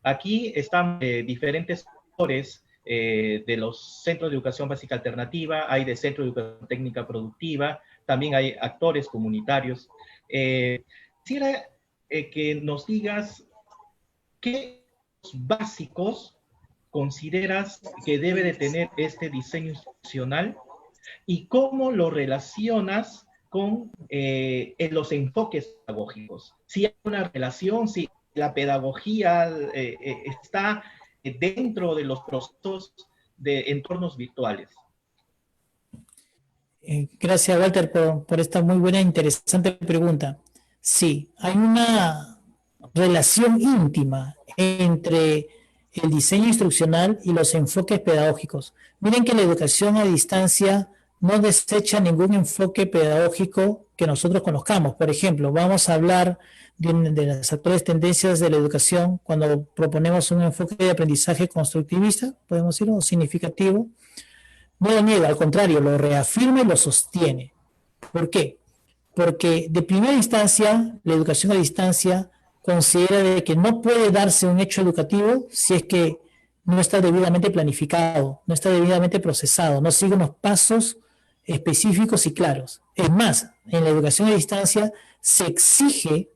Aquí están diferentes actores de los centros de educación básica alternativa, hay de centro de educación técnica productiva, también hay actores comunitarios. Quisiera que nos digas qué básicos consideras que debe de tener este diseño instruccional y cómo lo relacionas con los enfoques pedagógicos. Si hay una relación, si la pedagogía está dentro de los procesos de entornos virtuales. Gracias, Walter, por esta muy buena e interesante pregunta. Sí, hay una relación íntima entre el diseño instruccional y los enfoques pedagógicos. Miren que la educación a distancia no desecha ningún enfoque pedagógico que nosotros conozcamos. Por ejemplo, vamos a hablar de las actuales tendencias de la educación cuando proponemos un enfoque de aprendizaje constructivista, podemos decirlo, significativo. No lo niega, al contrario, lo reafirma y lo sostiene. ¿Por qué? Porque de primera instancia, la educación a distancia considera de que no puede darse un hecho educativo si es que no está debidamente planificado, no está debidamente procesado, no sigue unos pasos específicos y claros. Es más, en la educación a distancia se exige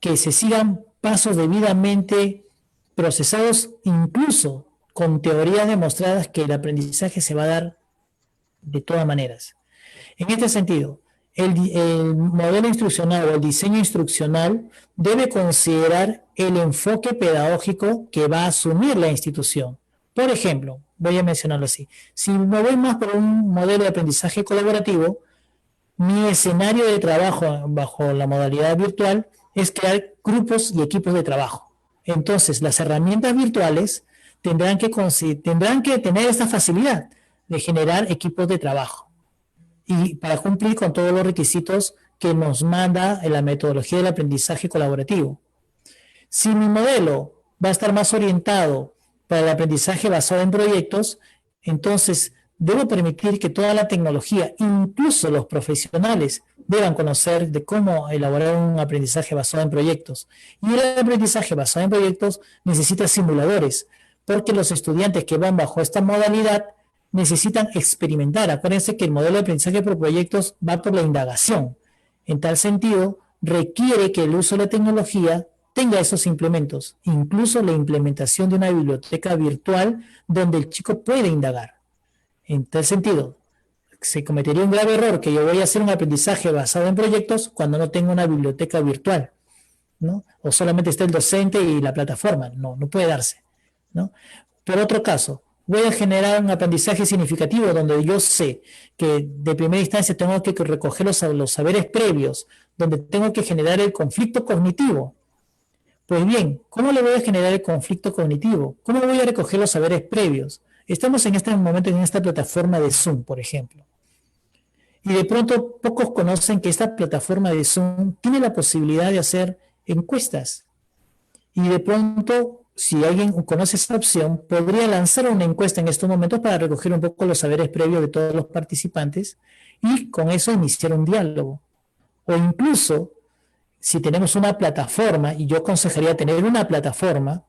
que se sigan pasos debidamente procesados, incluso con teorías demostradas que el aprendizaje se va a dar de todas maneras. En este sentido, el modelo instruccional o el diseño instruccional debe considerar el enfoque pedagógico que va a asumir la institución. Por ejemplo, voy a mencionarlo así. Si me voy más por un modelo de aprendizaje colaborativo, mi escenario de trabajo bajo la modalidad virtual es crear grupos y equipos de trabajo. Entonces, las herramientas virtuales tendrán que tener esta facilidad de generar equipos de trabajo y para cumplir con todos los requisitos que nos manda la metodología del aprendizaje colaborativo. Si mi modelo va a estar más orientado para el aprendizaje basado en proyectos, entonces debo permitir que toda la tecnología, incluso los profesionales, deban conocer de cómo elaborar un aprendizaje basado en proyectos. Y el aprendizaje basado en proyectos necesita simuladores, porque los estudiantes que van bajo esta modalidad necesitan experimentar. Acuérdense que el modelo de aprendizaje por proyectos va por la indagación. En tal sentido, requiere que el uso de la tecnología tenga esos implementos, incluso la implementación de una biblioteca virtual donde el chico puede indagar. En tal sentido, se cometería un grave error que yo voy a hacer un aprendizaje basado en proyectos cuando no tengo una biblioteca virtual, ¿no? O solamente está el docente y la plataforma. No puede darse, ¿no? Por otro caso, voy a generar un aprendizaje significativo donde yo sé que de primera instancia tengo que recoger los saberes previos, donde tengo que generar el conflicto cognitivo. Pues bien, ¿cómo le voy a generar el conflicto cognitivo? ¿Cómo voy a recoger los saberes previos? Estamos en este momento en esta plataforma de Zoom, por ejemplo. Y de pronto pocos conocen que esta plataforma de Zoom tiene la posibilidad de hacer encuestas. Y de pronto, si alguien conoce esa opción, podría lanzar una encuesta en estos momentos para recoger un poco los saberes previos de todos los participantes y con eso iniciar un diálogo. O incluso, si tenemos una plataforma, y yo aconsejaría tener una plataforma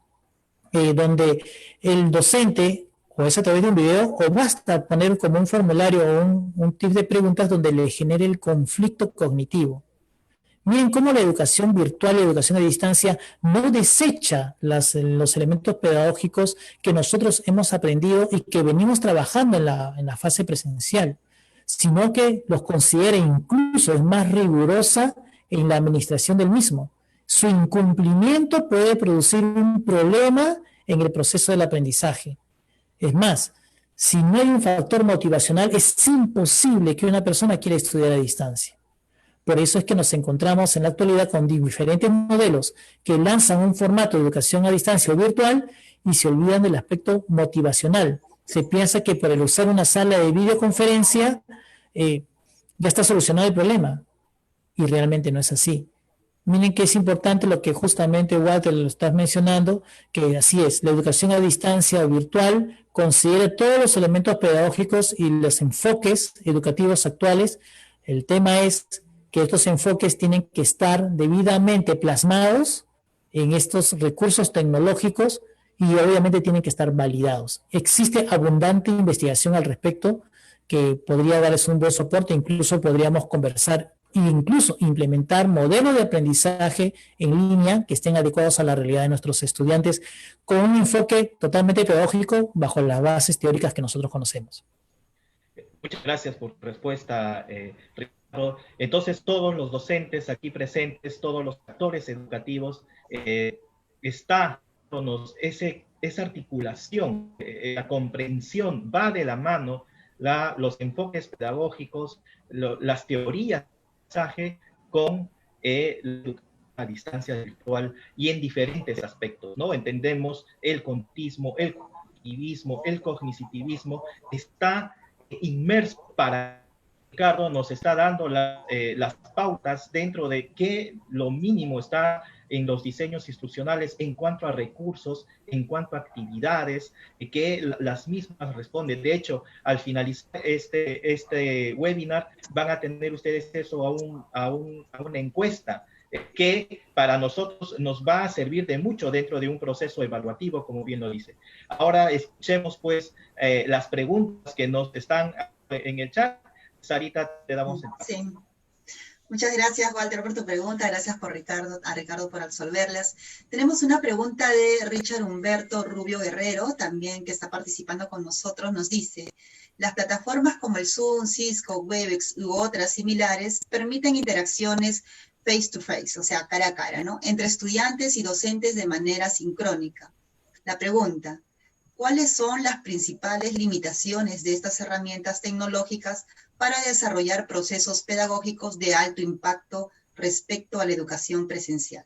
donde el docente, o es a través de un video, o basta poner como un formulario o un tip de preguntas donde le genere el conflicto cognitivo. Miren cómo la educación virtual y la educación a distancia no desecha los elementos pedagógicos que nosotros hemos aprendido y que venimos trabajando en la fase presencial, sino que los considera incluso es más rigurosa en la administración del mismo. Su incumplimiento puede producir un problema en el proceso del aprendizaje. Es más, si no hay un factor motivacional, es imposible que una persona quiera estudiar a distancia. Por eso es que nos encontramos en la actualidad con diferentes modelos que lanzan un formato de educación a distancia o virtual y se olvidan del aspecto motivacional. Se piensa que por el usar una sala de videoconferencia ya está solucionado el problema, y realmente no es así. Miren que es importante lo que justamente Walter lo está mencionando, que así es, la educación a distancia o virtual considera todos los elementos pedagógicos y los enfoques educativos actuales. El tema es que estos enfoques tienen que estar debidamente plasmados en estos recursos tecnológicos y obviamente tienen que estar validados. Existe abundante investigación al respecto que podría darles un buen soporte, incluso podríamos conversar e incluso implementar modelos de aprendizaje en línea que estén adecuados a la realidad de nuestros estudiantes con un enfoque totalmente pedagógico bajo las bases teóricas que nosotros conocemos. Muchas gracias por tu respuesta, Ricardo. Entonces, todos los docentes aquí presentes, todos los actores educativos, esa articulación, la comprensión va de la mano, los enfoques pedagógicos, las teorías con la distancia virtual y en diferentes aspectos, ¿no? Entendemos el conductismo, el cognitivismo, el cognitivismo está inmerso para Ricardo nos está dando las pautas dentro de qué lo mínimo está en los diseños instruccionales en cuanto a recursos, en cuanto a actividades, que las mismas responden. De hecho, al finalizar este webinar, van a tener ustedes acceso a una encuesta que para nosotros nos va a servir de mucho dentro de un proceso evaluativo, como bien lo dice. Ahora escuchemos pues las preguntas que nos están en el chat. Sarita, te damos el paso. Sí. Muchas gracias, Walter, por tu pregunta. Gracias a Ricardo por absolverlas. Tenemos una pregunta de Richard Humberto Rubio Guerrero, también que está participando con nosotros. Nos dice, las plataformas como el Zoom, Cisco, Webex u otras similares permiten interacciones face to face, o sea, cara a cara, ¿no? Entre estudiantes y docentes de manera sincrónica. La pregunta, ¿cuáles son las principales limitaciones de estas herramientas tecnológicas para desarrollar procesos pedagógicos de alto impacto respecto a la educación presencial?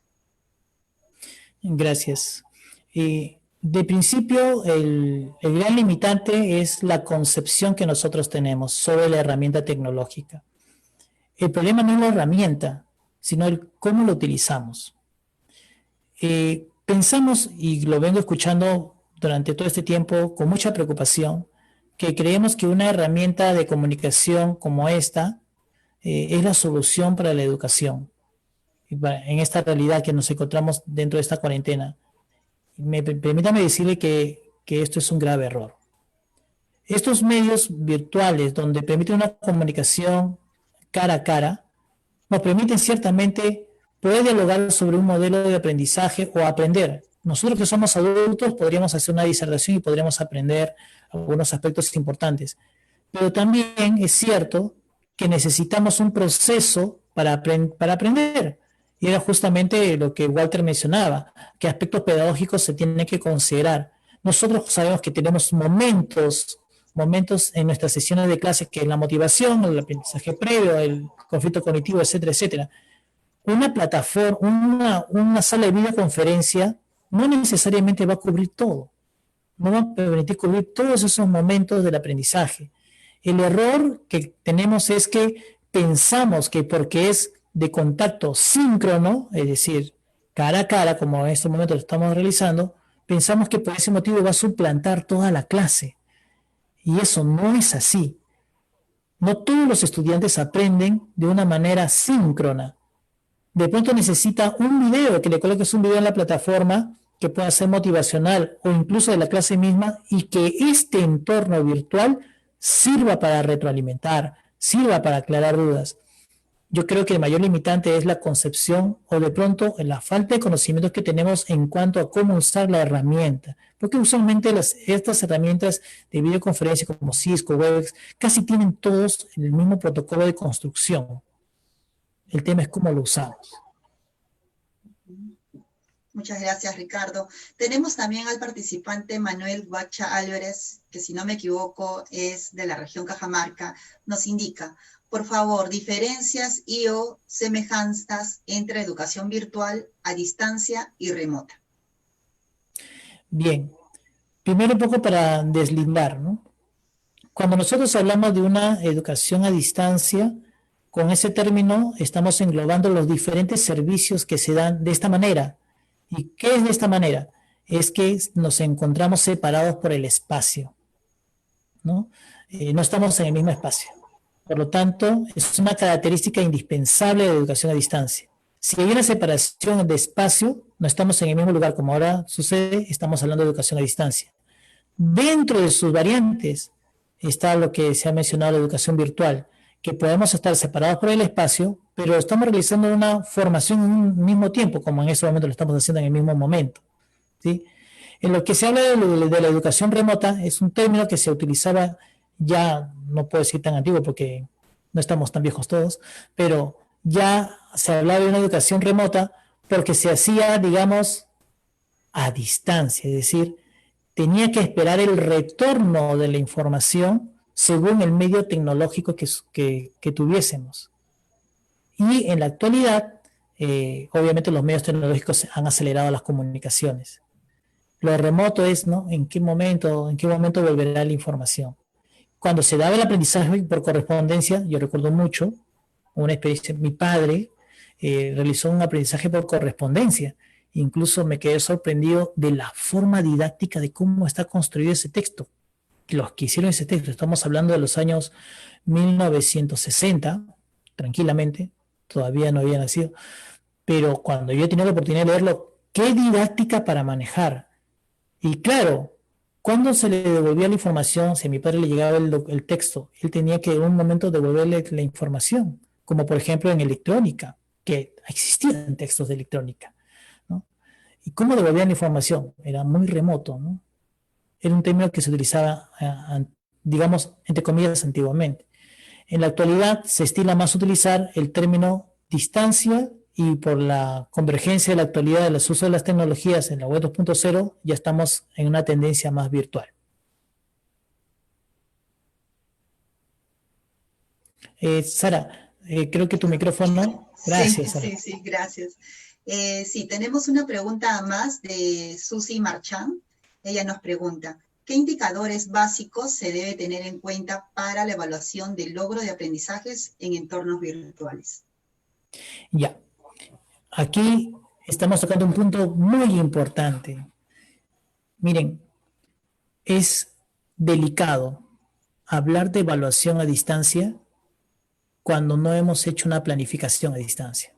Gracias. De principio, el gran limitante es la concepción que nosotros tenemos sobre la herramienta tecnológica. El problema no es la herramienta, sino el cómo lo utilizamos. Pensamos, y lo vengo escuchando durante todo este tiempo con mucha preocupación, que creemos que una herramienta de comunicación como esta es la solución para la educación, en esta realidad que nos encontramos dentro de esta cuarentena. Permítame decirle que esto es un grave error. Estos medios virtuales donde permiten una comunicación cara a cara, nos permiten ciertamente poder dialogar sobre un modelo de aprendizaje o aprender. Nosotros que somos adultos podríamos hacer una disertación y podríamos aprender algunos aspectos importantes. Pero también es cierto que necesitamos un proceso para aprender. Y era justamente lo que Walter mencionaba, que aspectos pedagógicos se tienen que considerar. Nosotros sabemos que tenemos momentos en nuestras sesiones de clases que es la motivación, el aprendizaje previo, el conflicto cognitivo, etcétera, etcétera. Una plataforma, una sala de videoconferencia no necesariamente va a cubrir todo. No va a permitir cubrir todos esos momentos del aprendizaje. El error que tenemos es que pensamos que porque es de contacto síncrono, es decir, cara a cara, como en estos momentos lo estamos realizando, pensamos que por ese motivo va a suplantar toda la clase. Y eso no es así. No todos los estudiantes aprenden de una manera síncrona. De pronto necesita un video, que le coloques un video en la plataforma que pueda ser motivacional o incluso de la clase misma, y que este entorno virtual sirva para retroalimentar, sirva para aclarar dudas. Yo creo que el mayor limitante es la concepción o de pronto la falta de conocimientos que tenemos en cuanto a cómo usar la herramienta. Porque usualmente estas herramientas de videoconferencia como Cisco, Webex, casi tienen todos el mismo protocolo de construcción. El tema es cómo lo usamos. Muchas gracias, Ricardo. Tenemos también al participante Manuel Guacha Álvarez, que si no me equivoco es de la región Cajamarca. Nos indica, por favor, diferencias y o semejanzas entre educación virtual a distancia y remota. Bien, primero un poco para deslindar, ¿no? Cuando nosotros hablamos de una educación a distancia, con ese término estamos englobando los diferentes servicios que se dan de esta manera. ¿Y qué es de esta manera? Es que nos encontramos separados por el espacio, ¿no? No estamos en el mismo espacio. Por lo tanto, es una característica indispensable de la educación a distancia. Si hay una separación de espacio, no estamos en el mismo lugar como ahora sucede, estamos hablando de educación a distancia. Dentro de sus variantes está lo que se ha mencionado, la educación virtual, que podemos estar separados por el espacio, pero estamos realizando una formación en un mismo tiempo, como en ese momento lo estamos haciendo en el mismo momento, ¿sí? En lo que se habla de la educación remota, es un término que se utilizaba ya, no puedo decir tan antiguo porque no estamos tan viejos todos, pero ya se hablaba de una educación remota porque se hacía, digamos, a distancia, es decir, tenía que esperar el retorno de la información según el medio tecnológico que tuviésemos. Y en la actualidad, obviamente los medios tecnológicos han acelerado las comunicaciones. Lo remoto es, ¿no? ¿En qué momento volverá la información? Cuando se daba el aprendizaje por correspondencia, yo recuerdo mucho una experiencia, mi padre realizó un aprendizaje por correspondencia. Incluso me quedé sorprendido de la forma didáctica de cómo está construido ese texto. Los que hicieron ese texto, estamos hablando de los años 1960, tranquilamente, todavía no había nacido, pero cuando yo he tenido la oportunidad de leerlo, qué didáctica para manejar. Y claro, cuando se le devolvía la información, si a mi padre le llegaba el texto, él tenía que en un momento devolverle la información, como por ejemplo en electrónica, que existían textos de electrónica, ¿no? ¿Y cómo devolvían la información? Era muy remoto, ¿no? Era un término que se utilizaba, digamos, entre comillas, antiguamente. En la actualidad se estila más utilizar el término distancia, y por la convergencia de la actualidad de los usos de las tecnologías en la web 2.0, ya estamos en una tendencia más virtual. Sara, creo que tu micrófono. Gracias, Sara. Sí, gracias. Sí, tenemos una pregunta más de Susi Marchand. Ella nos pregunta, ¿qué indicadores básicos se debe tener en cuenta para la evaluación del logro de aprendizajes en entornos virtuales? Ya. Aquí estamos tocando un punto muy importante. Miren, es delicado hablar de evaluación a distancia cuando no hemos hecho una planificación a distancia.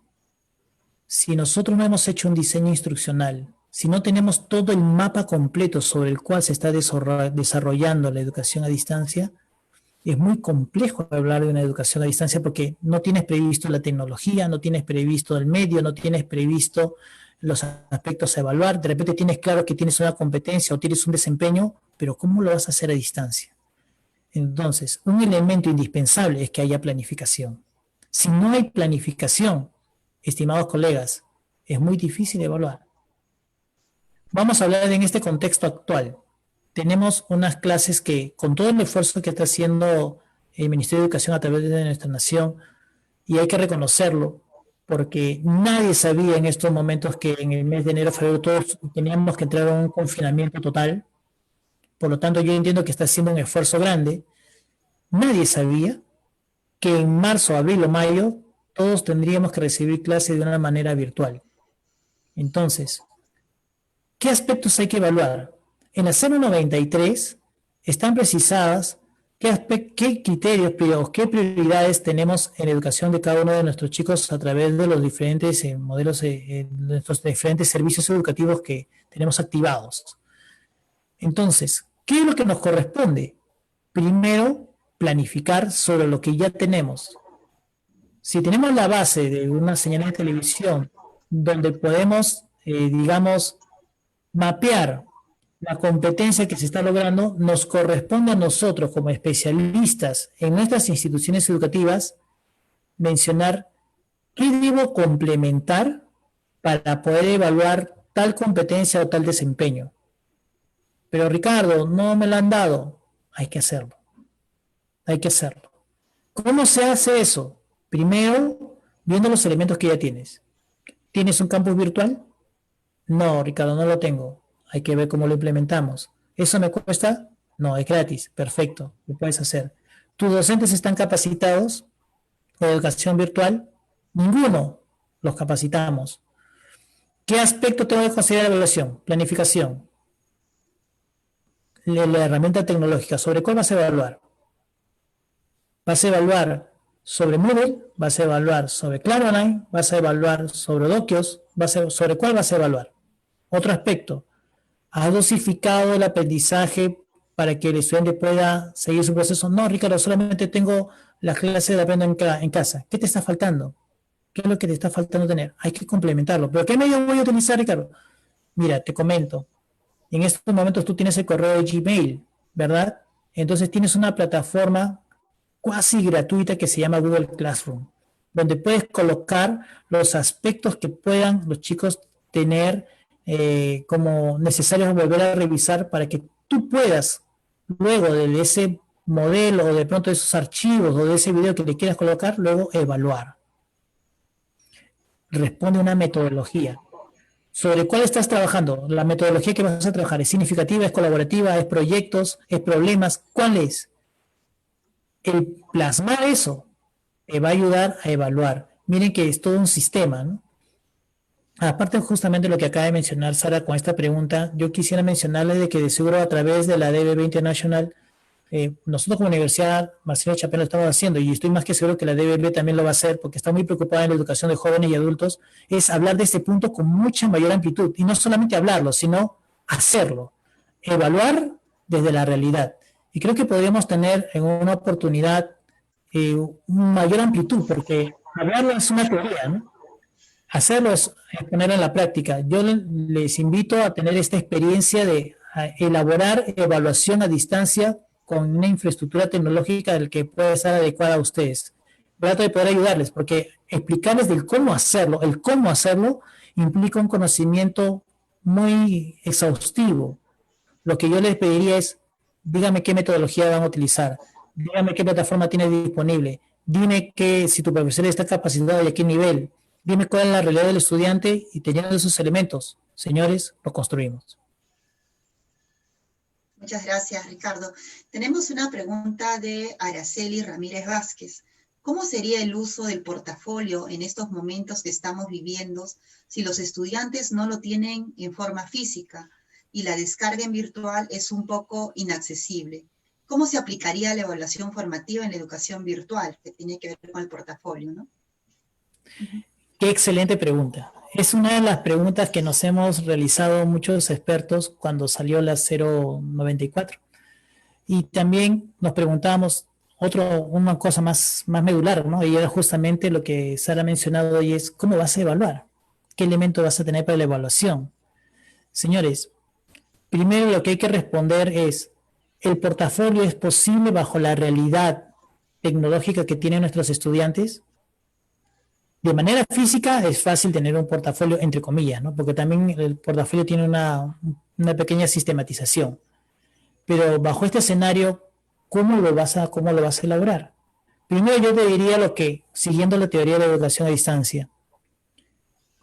Si nosotros no hemos hecho un diseño instruccional, si no tenemos todo el mapa completo sobre el cual se está desarrollando la educación a distancia, es muy complejo hablar de una educación a distancia porque no tienes previsto la tecnología, no tienes previsto el medio, no tienes previsto los aspectos a evaluar. De repente tienes claro que tienes una competencia o tienes un desempeño, pero ¿cómo lo vas a hacer a distancia? Entonces, un elemento indispensable es que haya planificación. Si no hay planificación, estimados colegas, es muy difícil evaluar. Vamos a hablar en este contexto actual. Tenemos unas clases que, con todo el esfuerzo que está haciendo el Ministerio de Educación a través de nuestra nación, y hay que reconocerlo, porque nadie sabía en estos momentos que en el mes de enero, febrero, todos teníamos que entrar a un confinamiento total. Por lo tanto, yo entiendo que está haciendo un esfuerzo grande. Nadie sabía que en marzo, abril o mayo todos tendríamos que recibir clases de una manera virtual. Entonces, ¿qué aspectos hay que evaluar? En la 093 están precisadas qué criterios, qué prioridades tenemos en la educación de cada uno de nuestros chicos a través de los diferentes modelos, de nuestros diferentes servicios educativos que tenemos activados? Entonces, ¿qué es lo que nos corresponde? Primero, planificar sobre lo que ya tenemos. Si tenemos la base de una señal de televisión donde podemos, digamos, mapear la competencia que se está logrando, nos corresponde a nosotros como especialistas en nuestras instituciones educativas mencionar qué debo complementar para poder evaluar tal competencia o tal desempeño. Pero Ricardo, no me lo han dado. Hay que hacerlo. Hay que hacerlo. ¿Cómo se hace eso? Primero, viendo los elementos que ya tienes. ¿Tienes un campus virtual? No, Ricardo, no lo tengo. Hay que ver cómo lo implementamos. ¿Eso me cuesta? No, es gratis. Perfecto, lo puedes hacer. ¿Tus docentes están capacitados en educación virtual? Ninguno. Los capacitamos. ¿Qué aspecto tengo que considerar la evaluación? Planificación. La herramienta tecnológica. ¿Sobre cuál vas a evaluar? ¿Vas a evaluar sobre Moodle? ¿Vas a evaluar sobre Claro Online? ¿Vas a evaluar sobre Doquios? ¿Sobre cuál vas a evaluar? Otro aspecto. ¿Has dosificado el aprendizaje para que el estudiante pueda seguir su proceso? No, Ricardo, solamente tengo las clases de aprendo en casa. ¿Qué te está faltando? ¿Qué es lo que te está faltando tener? Hay que complementarlo. ¿Pero qué medio voy a utilizar, Ricardo? Mira, te comento. En estos momentos tú tienes el correo de Gmail, ¿verdad? Entonces tienes una plataforma cuasi gratuita que se llama Google Classroom, donde puedes colocar los aspectos que puedan los chicos tener como necesarios volver a revisar para que tú puedas, luego de ese modelo o de pronto de esos archivos o de ese video que le quieras colocar, luego evaluar. Responde una metodología. ¿Sobre cuál estás trabajando? La metodología que vas a trabajar, ¿es significativa, es colaborativa, es proyectos, es problemas? ¿Cuál es? El plasmar eso te va a ayudar a evaluar. Miren que es todo un sistema, ¿no? Aparte justamente lo que acaba de mencionar Sara con esta pregunta, yo quisiera mencionarles de que de seguro a través de la DBB International, nosotros como Universidad Marcelo Chapén lo estamos haciendo y estoy más que seguro que la DBB también lo va a hacer porque está muy preocupada en la educación de jóvenes y adultos, es hablar de este punto con mucha mayor amplitud y no solamente hablarlo, sino hacerlo, evaluar desde la realidad. Y creo que podríamos tener en una oportunidad mayor amplitud porque hablarlo es una teoría, ¿no? Hacerlo es ponerlo en la práctica. Yo les invito a tener esta experiencia de elaborar evaluación a distancia con una infraestructura tecnológica del que puede ser adecuada a ustedes. Trato de poder ayudarles, porque explicarles del cómo hacerlo, el cómo hacerlo implica un conocimiento muy exhaustivo. Lo que yo les pediría es, dígame qué metodología van a utilizar, dígame qué plataforma tiene disponible, dime que si tu profesor está capacitado y a qué nivel, dime cuál es la realidad del estudiante y teniendo esos elementos, señores, lo construimos. Muchas gracias, Ricardo. Tenemos una pregunta de Araceli Ramírez Vázquez. ¿Cómo sería el uso del portafolio en estos momentos que estamos viviendo si los estudiantes no lo tienen en forma física y la descarga en virtual es un poco inaccesible? ¿Cómo se aplicaría la evaluación formativa en la educación virtual, que tiene que ver con el portafolio, ¿no? Qué excelente pregunta. Es una de las preguntas que nos hemos realizado muchos expertos cuando salió la 094. Y también nos preguntábamos una cosa más medular, ¿no? Y era justamente lo que Sara ha mencionado hoy, es ¿cómo vas a evaluar? ¿Qué elemento vas a tener para la evaluación? Señores, primero lo que hay que responder es, ¿el portafolio es posible bajo la realidad tecnológica que tienen nuestros estudiantes? De manera física es fácil tener un portafolio, entre comillas, ¿no? Porque también el portafolio tiene una pequeña sistematización. Pero bajo este escenario, ¿cómo lo vas a elaborar? Primero yo te diría lo que, siguiendo la teoría de la educación a distancia,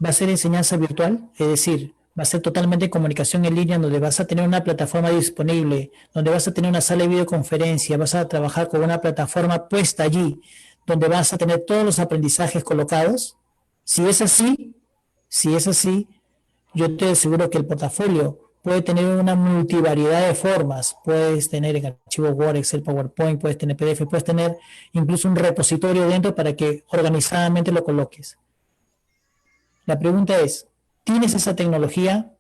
va a ser enseñanza virtual, es decir, va a ser totalmente comunicación en línea, donde vas a tener una plataforma disponible, donde vas a tener una sala de videoconferencia, vas a trabajar con una plataforma puesta allí, donde vas a tener todos los aprendizajes colocados. Si es así, yo te aseguro que el portafolio puede tener una multivariedad de formas. Puedes tener en archivo Word, Excel, PowerPoint, puedes tener PDF, puedes tener incluso un repositorio dentro para que organizadamente lo coloques. La pregunta es, ¿tienes esa tecnología?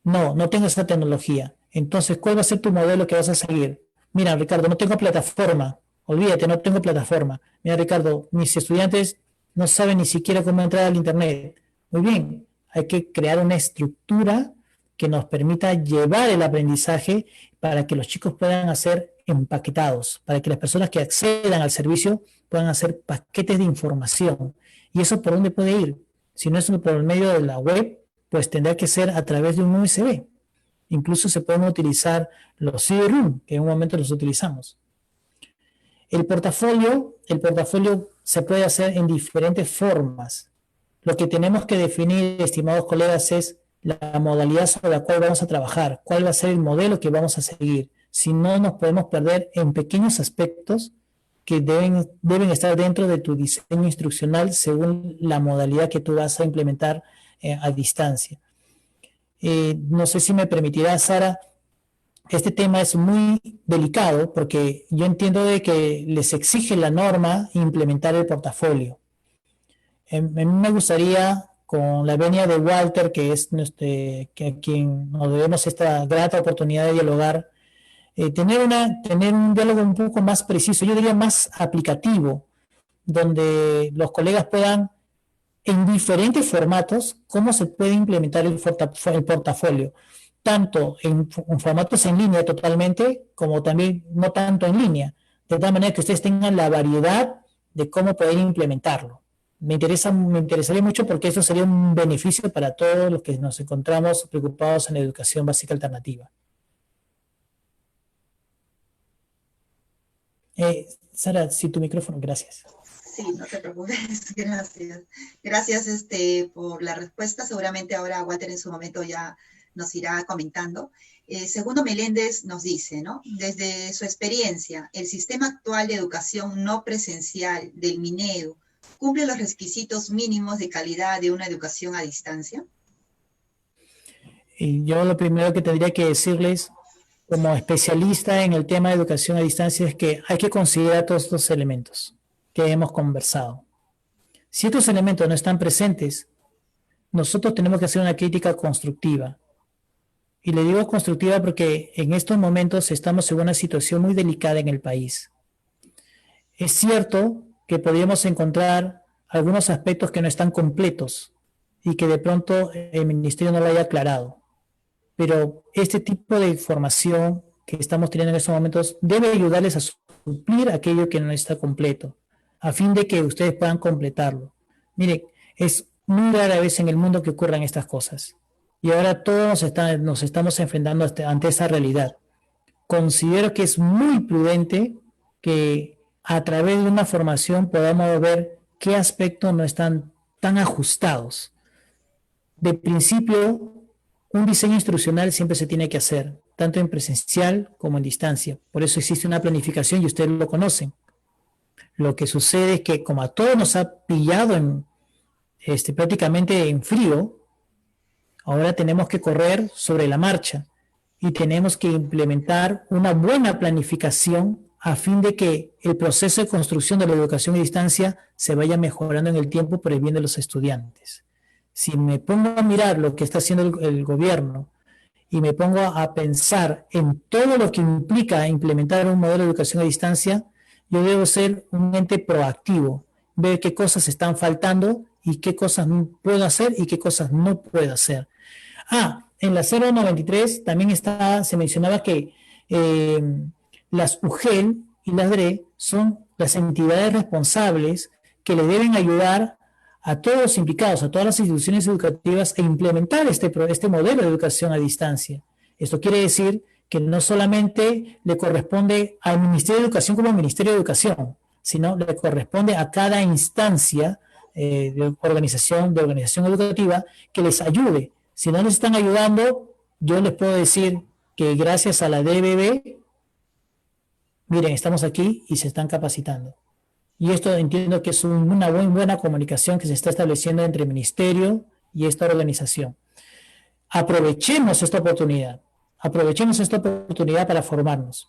No, no tengo esa tecnología. Entonces, ¿cuál va a ser tu modelo que vas a seguir? Mira, Ricardo, no tengo plataforma. Olvídate, no tengo plataforma. Mira, Ricardo, mis estudiantes no saben ni siquiera cómo entrar al Internet. Muy bien, hay que crear una estructura que nos permita llevar el aprendizaje para que los chicos puedan hacer empaquetados, para que las personas que accedan al servicio puedan hacer paquetes de información. ¿Y eso por dónde puede ir? Si no es por el medio de la web, pues tendrá que ser a través de un USB. Incluso se pueden utilizar los CD-ROOM, que en un momento los utilizamos. El portafolio se puede hacer en diferentes formas. Lo que tenemos que definir, estimados colegas, es la modalidad sobre la cual vamos a trabajar, cuál va a ser el modelo que vamos a seguir. Si no, nos podemos perder en pequeños aspectos que deben estar dentro de tu diseño instruccional según la modalidad que tú vas a implementar a distancia. No sé si me permitirá, Sara, este tema es muy delicado porque yo entiendo de que les exige la norma implementar el portafolio. A mí me gustaría, con la venia de Walter, que es que a quien nos debemos esta grata oportunidad de dialogar, tener un diálogo un poco más preciso, yo diría más aplicativo, donde los colegas puedan, en diferentes formatos, cómo se puede implementar el portafolio, tanto en formatos en línea totalmente, como también no tanto en línea, de tal manera que ustedes tengan la variedad de cómo poder implementarlo. Me interesaría mucho porque eso sería un beneficio para todos los que nos encontramos preocupados en la educación básica alternativa. Sara, si tu micrófono, gracias. Sí, no te preocupes, gracias. Gracias por la respuesta. Seguramente ahora Walter en su momento ya nos irá comentando. Segundo Meléndez nos dice, ¿no? Desde su experiencia, ¿el sistema actual de educación no presencial del Minedu cumple los requisitos mínimos de calidad de una educación a distancia? Y yo lo primero que tendría que decirles, como especialista en el tema de educación a distancia, es que hay que considerar todos estos elementos que hemos conversado. Si estos elementos no están presentes, nosotros tenemos que hacer una crítica constructiva. Y le digo constructiva porque en estos momentos estamos en una situación muy delicada en el país. Es cierto que podríamos encontrar algunos aspectos que no están completos y que de pronto el ministerio no lo haya aclarado. Pero este tipo de información que estamos teniendo en estos momentos debe ayudarles a suplir aquello que no está completo, a fin de que ustedes puedan completarlo. Mire, es muy rara vez en el mundo que ocurran estas cosas. Y ahora todos nos estamos enfrentando ante esa realidad. Considero que es muy prudente que a través de una formación podamos ver qué aspectos no están tan ajustados. De principio, un diseño instruccional siempre se tiene que hacer, tanto en presencial como en distancia. Por eso existe una planificación y ustedes lo conocen. Lo que sucede es que como a todos nos ha pillado prácticamente en frío, ahora tenemos que correr sobre la marcha y tenemos que implementar una buena planificación a fin de que el proceso de construcción de la educación a distancia se vaya mejorando en el tiempo por el bien de los estudiantes. Si me pongo a mirar lo que está haciendo el gobierno y me pongo a pensar en todo lo que implica implementar un modelo de educación a distancia, yo debo ser un ente proactivo, ver qué cosas están faltando y qué cosas puedo hacer y qué cosas no puedo hacer. En la 093 también se mencionaba que las UGEL y las DRE son las entidades responsables que le deben ayudar a todos los implicados, a todas las instituciones educativas a implementar este modelo de educación a distancia. Esto quiere decir que no solamente le corresponde al Ministerio de Educación como Ministerio de Educación, sino le corresponde a cada instancia de organización educativa que les ayude. Si no les están ayudando, yo les puedo decir que gracias a la DBB, miren, estamos aquí y se están capacitando. Y esto entiendo que es una muy buena comunicación que se está estableciendo entre el ministerio y esta organización. aprovechemos esta oportunidad. Aprovechemos esta oportunidad para formarnos.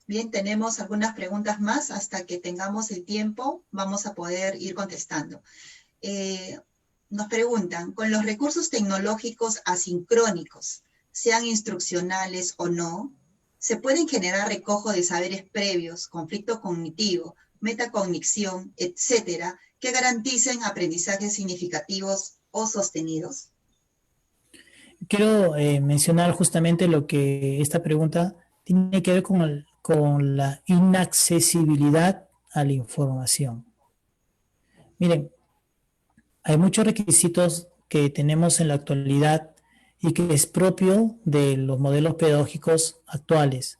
Bien, tenemos algunas preguntas más. Hasta que tengamos el tiempo, vamos a poder ir contestando. Nos preguntan, con los recursos tecnológicos asincrónicos, sean instruccionales o no, ¿se pueden generar recojo de saberes previos, conflicto cognitivo, metacognición, etcétera, que garanticen aprendizajes significativos o sostenidos? Quiero mencionar justamente lo que esta pregunta tiene que ver con la inaccesibilidad a la información. Miren, hay muchos requisitos que tenemos en la actualidad y que es propio de los modelos pedagógicos actuales,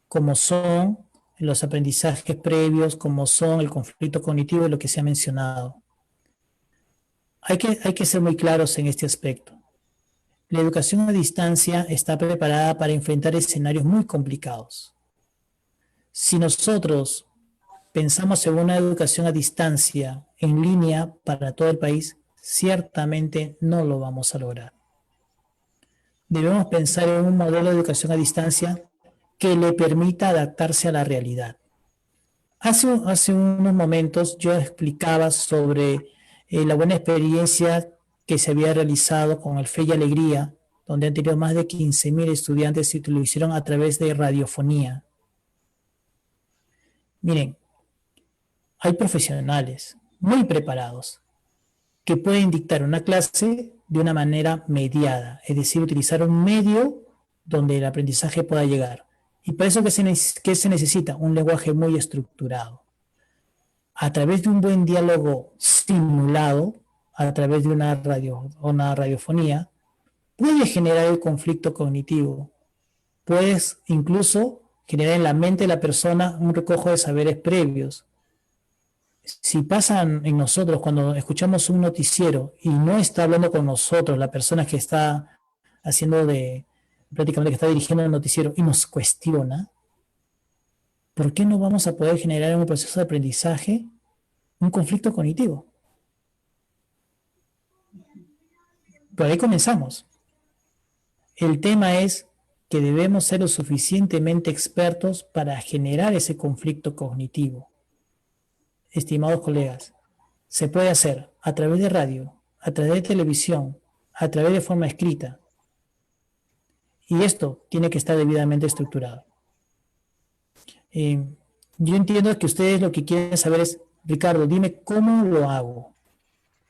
como son los aprendizajes previos, como son el conflicto cognitivo y lo que se ha mencionado. Hay que ser muy claros en este aspecto. La educación a distancia está preparada para enfrentar escenarios muy complicados. Si nosotros pensamos en una educación a distancia, en línea, para todo el país, ciertamente no lo vamos a lograr. Debemos pensar en un modelo de educación a distancia que le permita adaptarse a la realidad. Hace unos momentos yo explicaba sobre la buena experiencia que se había realizado con el Fe y Alegría, donde han tenido más de 15.000 estudiantes y lo hicieron a través de radiofonía. Miren, hay profesionales muy preparados que pueden dictar una clase de una manera mediada, es decir, utilizar un medio donde el aprendizaje pueda llegar. Y para eso, ¿qué se necesita? Un lenguaje muy estructurado. A través de un buen diálogo simulado, a través de una radiofonía, puede generar el conflicto cognitivo. Puedes incluso generar en la mente de la persona un recojo de saberes previos. Si pasan en nosotros cuando escuchamos un noticiero y no está hablando con nosotros la persona que está prácticamente que está dirigiendo el noticiero y nos cuestiona, ¿por qué no vamos a poder generar en un proceso de aprendizaje un conflicto cognitivo? Por ahí comenzamos. El tema es que debemos ser lo suficientemente expertos para generar ese conflicto cognitivo. Estimados colegas, se puede hacer a través de radio, a través de televisión, a través de forma escrita. Y esto tiene que estar debidamente estructurado. Yo entiendo que ustedes lo que quieren saber es, Ricardo, dime cómo lo hago.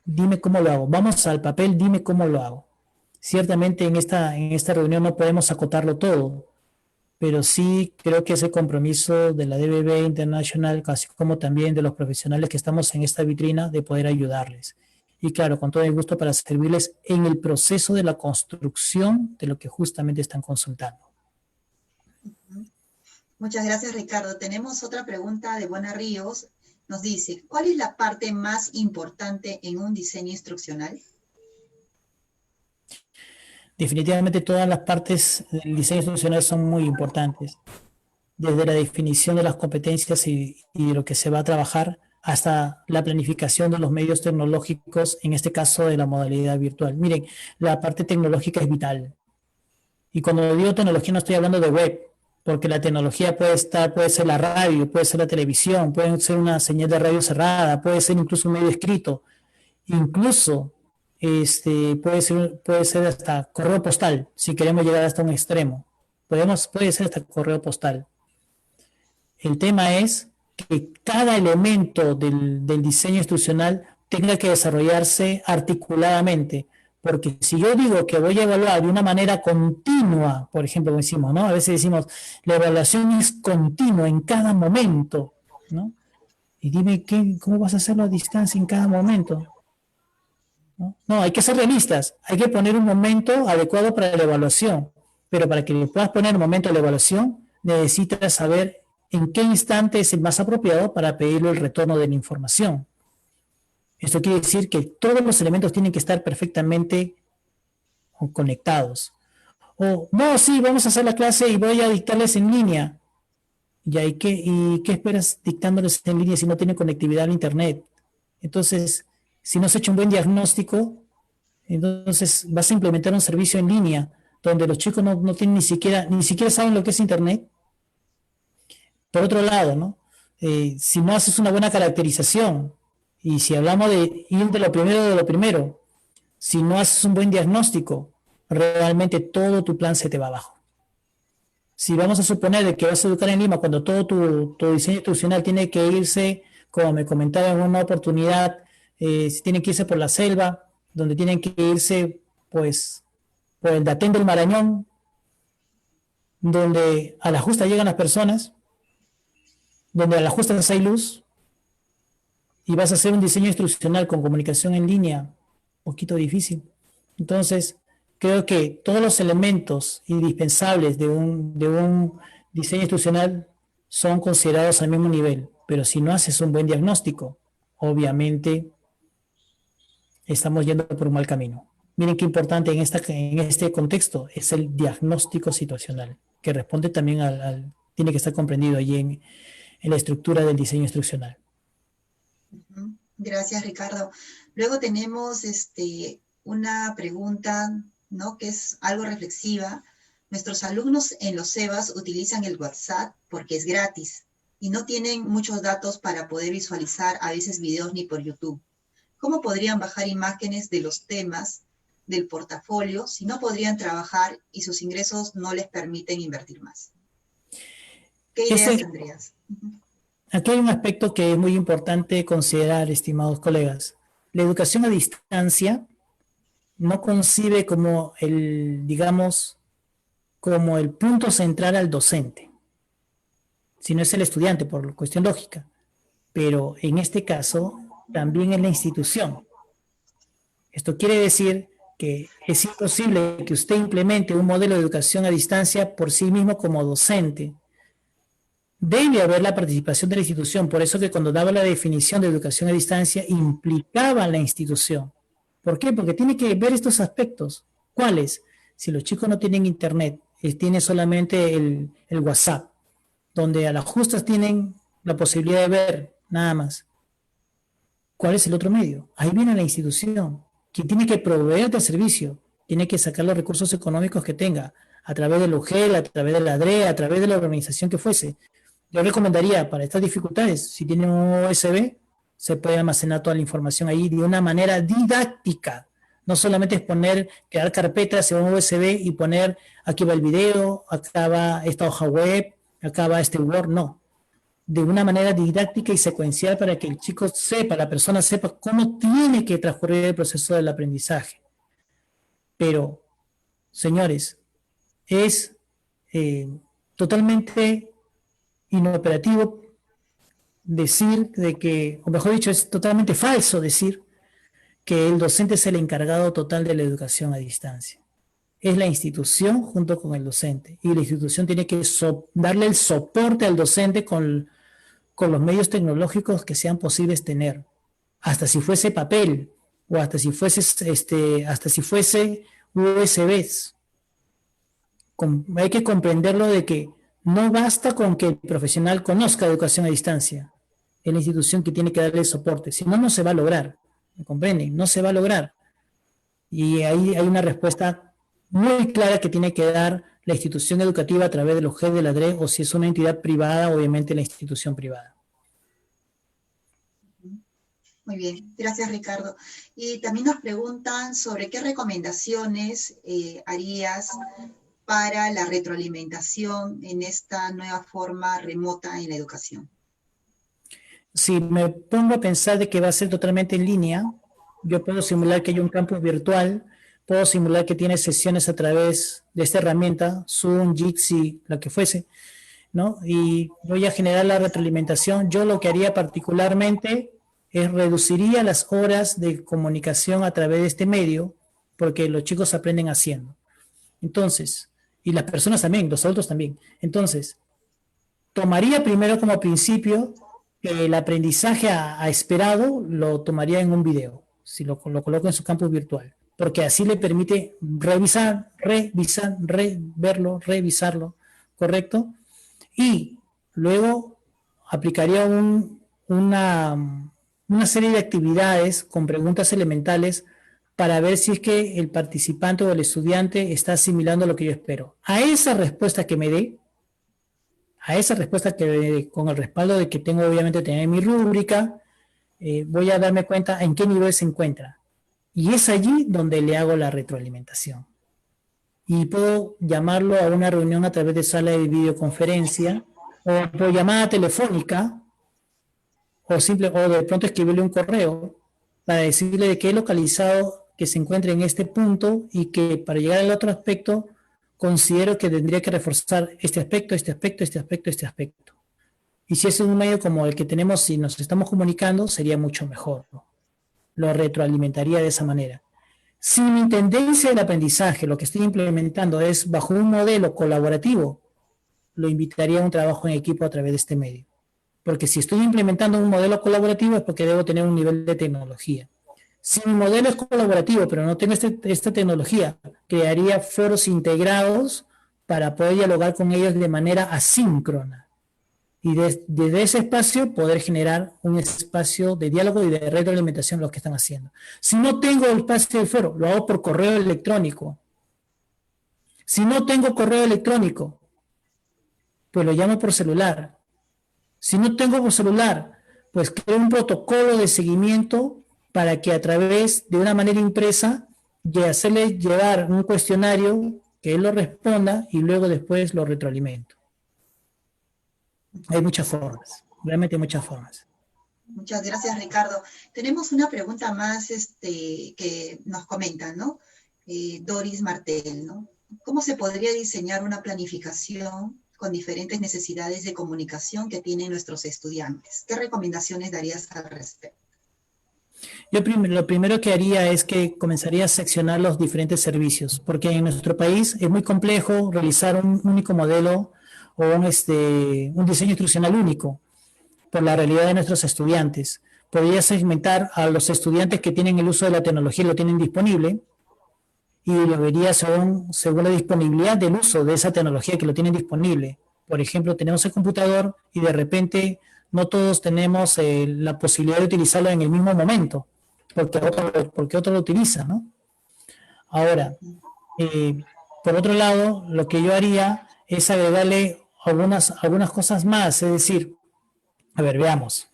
Dime cómo lo hago. Vamos al papel, dime cómo lo hago. Ciertamente en esta reunión no podemos acotarlo todo, pero sí creo que ese compromiso de la DBB International, así como también de los profesionales que estamos en esta vitrina, de poder ayudarles. Y claro, con todo el gusto para servirles en el proceso de la construcción de lo que justamente están consultando. Muchas gracias, Ricardo. Tenemos otra pregunta de Buena Ríos. Nos dice, ¿cuál es la parte más importante en un diseño instruccional? Definitivamente todas las partes del diseño instruccional son muy importantes, desde la definición de las competencias y de lo que se va a trabajar hasta la planificación de los medios tecnológicos, en este caso de la modalidad virtual. Miren, la parte tecnológica es vital. Y cuando digo tecnología no estoy hablando de web, porque la tecnología puede ser la radio, puede ser la televisión, puede ser una señal de radio cerrada, puede ser incluso un medio escrito, incluso puede ser hasta correo postal, si queremos llegar hasta un extremo. Puede ser hasta correo postal. El tema es que cada elemento del diseño instruccional tenga que desarrollarse articuladamente, porque si yo digo que voy a evaluar de una manera continua, por ejemplo, como decimos, ¿no? A veces decimos, la evaluación es continua en cada momento, ¿no? Y dime, ¿cómo vas a hacerlo a distancia en cada momento? No, hay que ser realistas, hay que poner un momento adecuado para la evaluación, pero para que le puedas poner un momento de la evaluación, necesitas saber en qué instante es el más apropiado para pedirle el retorno de la información. Esto quiere decir que todos los elementos tienen que estar perfectamente conectados. O, no, sí, vamos a hacer la clase y voy a dictarles en línea. ¿Y qué esperas dictándoles en línea si no tiene conectividad al internet? Entonces, si no se ha hecho un buen diagnóstico, Entonces vas a implementar un servicio en línea donde los chicos no tienen ni siquiera saben lo que es Internet. Por otro lado, ¿no? Si no haces una buena caracterización, y si hablamos de ir de lo primero, si no haces un buen diagnóstico, realmente todo tu plan se te va abajo. Si vamos a suponer de que vas a educar en Lima cuando todo tu diseño institucional tiene que irse, como me comentaba en una oportunidad, si tienen que irse por la selva, donde tienen que irse, pues, por el Datén del Marañón, donde a la justa llegan las personas, donde a la justa hay luz, y vas a hacer un diseño instruccional con comunicación en línea, un poquito difícil. Entonces, creo que todos los elementos indispensables de un diseño instruccional son considerados al mismo nivel, pero si no haces un buen diagnóstico, obviamente estamos yendo por un mal camino. Miren qué importante en este contexto es el diagnóstico situacional, que responde también tiene que estar comprendido allí en la estructura del diseño instruccional. Gracias, Ricardo. Luego tenemos una pregunta, ¿no?, que es algo reflexiva. Nuestros alumnos en los CEBAS utilizan el WhatsApp porque es gratis y no tienen muchos datos para poder visualizar a veces videos ni por YouTube. ¿Cómo podrían bajar imágenes de los temas del portafolio si no podrían trabajar y sus ingresos no les permiten invertir más? ¿Qué ideas tendrías? Aquí hay un aspecto que es muy importante considerar, estimados colegas. La educación a distancia no concibe como digamos, como el punto central al docente, sino es el estudiante, por cuestión lógica. Pero en este caso, también es la institución. Esto quiere decir que es imposible que usted implemente un modelo de educación a distancia por sí mismo como docente. Debe haber la participación de la institución, por eso que cuando daba la definición de educación a distancia implicaba la institución. ¿Por qué? Porque tiene que ver estos aspectos. ¿Cuáles? Si los chicos no tienen internet, tienen solamente el WhatsApp, donde a las justas tienen la posibilidad de ver nada más. ¿Cuál es el otro medio? Ahí viene la institución, quien tiene que proveer del servicio, tiene que sacar los recursos económicos que tenga, a través del UGEL, a través de la DRE, a través de la organización que fuese. Yo recomendaría para estas dificultades, si tienen un USB, se puede almacenar toda la información ahí de una manera didáctica. No solamente es crear carpetas en un USB y poner, aquí va el video, acá va esta hoja web, acá va este Word, no. De una manera didáctica y secuencial para que el chico sepa, la persona sepa cómo tiene que transcurrir el proceso del aprendizaje. Pero, señores, es totalmente inoperativo decir de que, o mejor dicho, es totalmente falso decir que el docente es el encargado total de la educación a distancia. Es la institución junto con el docente, y la institución tiene que darle el soporte al docente con los medios tecnológicos que sean posibles tener, hasta si fuese papel o hasta si fuese USBs. Hay que comprenderlo de que no basta con que el profesional conozca educación a distancia. Es la institución que tiene que darle el soporte. Si no, no se va a lograr. ¿Me comprenden? No se va a lograr. Y ahí hay una respuesta muy clara que tiene que dar la institución educativa a través de los GED de la DRE, o si es una entidad privada, obviamente la institución privada. Muy bien, gracias, Ricardo. Y también nos preguntan sobre qué recomendaciones harías para la retroalimentación en esta nueva forma remota en la educación. Si me pongo a pensar de que va a ser totalmente en línea, yo puedo simular que hay un campus virtual, puedo simular que tiene sesiones a través de esta herramienta, Zoom, Jitsi, la que fuese, ¿no? Y voy a generar la retroalimentación. Yo lo que haría particularmente es reduciría las horas de comunicación a través de este medio, porque los chicos aprenden haciendo. Entonces, y las personas también, los adultos también. Entonces, tomaría primero como principio que el aprendizaje a esperado lo tomaría en un video, si lo coloco en su campus virtual, porque así le permite verlo, revisarlo, ¿correcto? Y luego aplicaría una serie de actividades con preguntas elementales para ver si es que el participante o el estudiante está asimilando lo que yo espero. A esa respuesta que me dé, con el respaldo de que tengo obviamente tener mi rúbrica, voy a darme cuenta en qué nivel se encuentra. Y es allí donde le hago la retroalimentación. Y puedo llamarlo a una reunión a través de sala de videoconferencia, o por llamada telefónica, o de pronto escribirle un correo para decirle de que he localizado que se encuentra en este punto y que para llegar al otro aspecto considero que tendría que reforzar este aspecto. Y si es un medio como el que tenemos, si nos estamos comunicando, sería mucho mejor, ¿no? Lo retroalimentaría de esa manera. Si mi tendencia del aprendizaje, lo que estoy implementando es bajo un modelo colaborativo, lo invitaría a un trabajo en equipo a través de este medio. Porque si estoy implementando un modelo colaborativo es porque debo tener un nivel de tecnología. Si mi modelo es colaborativo, pero no tengo esta tecnología, crearía foros integrados para poder dialogar con ellos de manera asíncrona. Y desde ese espacio poder generar un espacio de diálogo y de retroalimentación de lo que están haciendo. Si no tengo el espacio del foro, lo hago por correo electrónico. Si no tengo correo electrónico, pues lo llamo por celular. Si no tengo por celular, pues creo un protocolo de seguimiento para que a través de una manera impresa de hacerle llevar un cuestionario que él lo responda y luego después lo retroalimento. Hay muchas formas, realmente muchas formas. Muchas gracias, Ricardo. Tenemos una pregunta más que nos comenta, ¿no? Doris Martel, ¿no? ¿Cómo se podría diseñar una planificación con diferentes necesidades de comunicación que tienen nuestros estudiantes? ¿Qué recomendaciones darías al respecto? Yo lo primero que haría es que comenzaría a seccionar los diferentes servicios, porque en nuestro país es muy complejo realizar un único modelo o un diseño instruccional único por la realidad de nuestros estudiantes. Podría segmentar a los estudiantes que tienen el uso de la tecnología y lo tienen disponible, y lo vería según la disponibilidad del uso de esa tecnología que lo tienen disponible. Por ejemplo, tenemos el computador y de repente no todos tenemos la posibilidad de utilizarlo en el mismo momento, porque otro lo utiliza, ¿no? Ahora, por otro lado, lo que yo haría es agregarle algunas cosas más, es decir, a ver, veamos.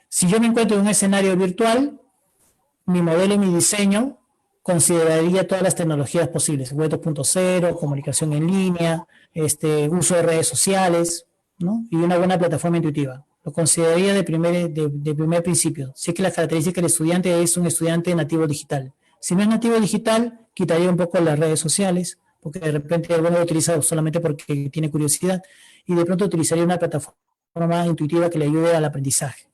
Si yo me encuentro en un escenario virtual, mi modelo y mi diseño consideraría todas las tecnologías posibles, web 2.0, comunicación en línea, uso de redes sociales, ¿no? Y una buena plataforma intuitiva. Lo consideraría de primer principio. Si es que la característica del estudiante es un estudiante nativo digital. Si no es nativo digital, quitaría un poco las redes sociales, porque de repente alguno lo utiliza solamente porque tiene curiosidad, y de pronto utilizaría una plataforma intuitiva que le ayude al aprendizaje.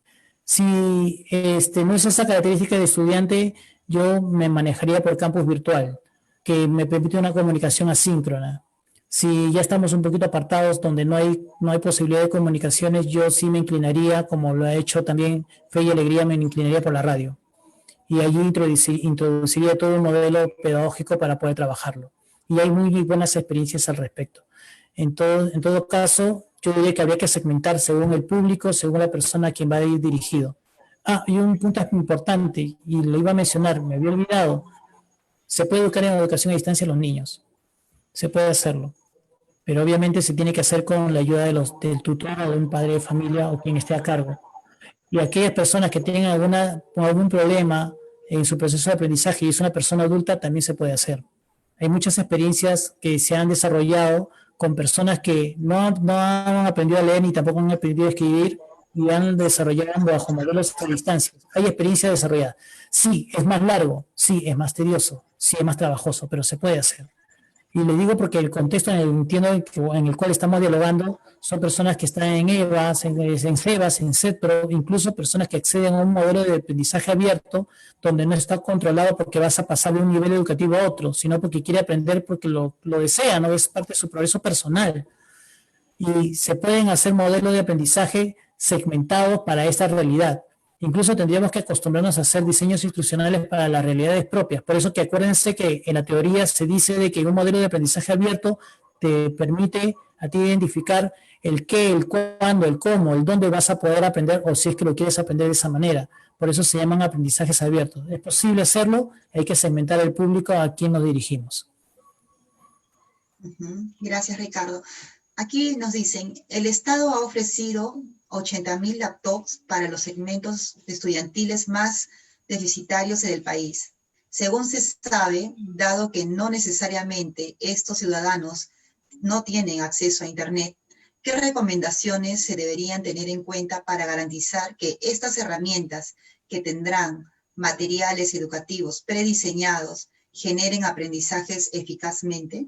Si no es esa característica de estudiante, yo me manejaría por campus virtual, que me permite una comunicación asíncrona. Si ya estamos un poquito apartados, donde no hay posibilidad de comunicaciones, yo sí me inclinaría, como lo ha hecho también Fe y Alegría, me inclinaría por la radio. Y allí introduciría todo un modelo pedagógico para poder trabajarlo. Y hay muy buenas experiencias al respecto. En todo caso, yo diría que habría que segmentar según el público, según la persona a quien va a ir dirigido. Y un punto importante, y lo iba a mencionar, me había olvidado, se puede educar en educación a distancia a los niños. Se puede hacerlo. Pero obviamente se tiene que hacer con la ayuda del tutor o de un padre de familia o quien esté a cargo. Y aquellas personas que tengan algún problema en su proceso de aprendizaje y es una persona adulta, también se puede hacer. Hay muchas experiencias que se han desarrollado con personas que no han aprendido a leer ni tampoco han aprendido a escribir y han desarrollado bajo modelos a distancia. Hay experiencia desarrollada. Sí, es más largo, sí, es más tedioso, sí, es más trabajoso, pero se puede hacer. Y le digo porque el contexto en el cual estamos dialogando son personas que están en EVAS, en CEBAS, en CETPRO, incluso personas que acceden a un modelo de aprendizaje abierto donde no está controlado porque vas a pasar de un nivel educativo a otro, sino porque quiere aprender porque lo desea, no es parte de su progreso personal. Y se pueden hacer modelos de aprendizaje segmentados para esta realidad. Incluso tendríamos que acostumbrarnos a hacer diseños institucionales para las realidades propias. Por eso que acuérdense que en la teoría se dice de que un modelo de aprendizaje abierto te permite a ti identificar el qué, el cuándo, el cómo, el dónde vas a poder aprender o si es que lo quieres aprender de esa manera. Por eso se llaman aprendizajes abiertos. Es posible hacerlo, hay que segmentar el público a quien nos dirigimos. Gracias, Ricardo. Aquí nos dicen, el Estado ha ofrecido 80.000 laptops para los segmentos estudiantiles más deficitarios del país. Según se sabe, dado que no necesariamente estos ciudadanos no tienen acceso a Internet, ¿qué recomendaciones se deberían tener en cuenta para garantizar que estas herramientas que tendrán materiales educativos prediseñados generen aprendizajes eficazmente?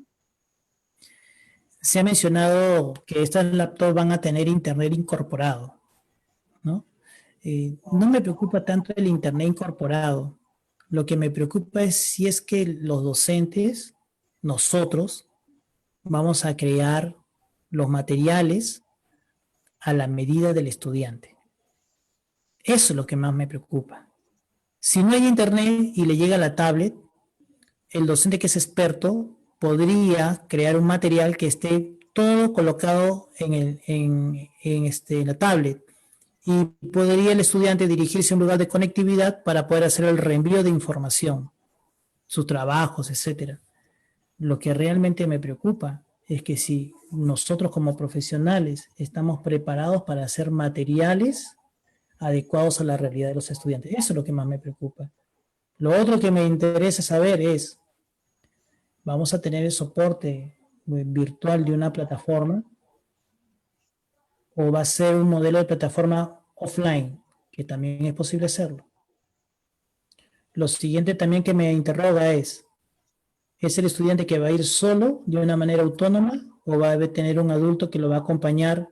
Se ha mencionado que estas laptops van a tener Internet incorporado, ¿no? No me preocupa tanto el Internet incorporado. Lo que me preocupa es si es que los docentes, nosotros, vamos a crear los materiales a la medida del estudiante. Eso es lo que más me preocupa. Si no hay Internet y le llega la tablet, el docente que es experto podría crear un material que esté todo colocado en la tablet, y podría el estudiante dirigirse a un lugar de conectividad para poder hacer el reenvío de información, sus trabajos, etc. Lo que realmente me preocupa es que si nosotros como profesionales estamos preparados para hacer materiales adecuados a la realidad de los estudiantes. Eso es lo que más me preocupa. Lo otro que me interesa saber es, ¿vamos a tener el soporte virtual de una plataforma? ¿O va a ser un modelo de plataforma offline? Que también es posible hacerlo. Lo siguiente también que me interroga es el estudiante que va a ir solo de una manera autónoma o va a tener un adulto que lo va a acompañar,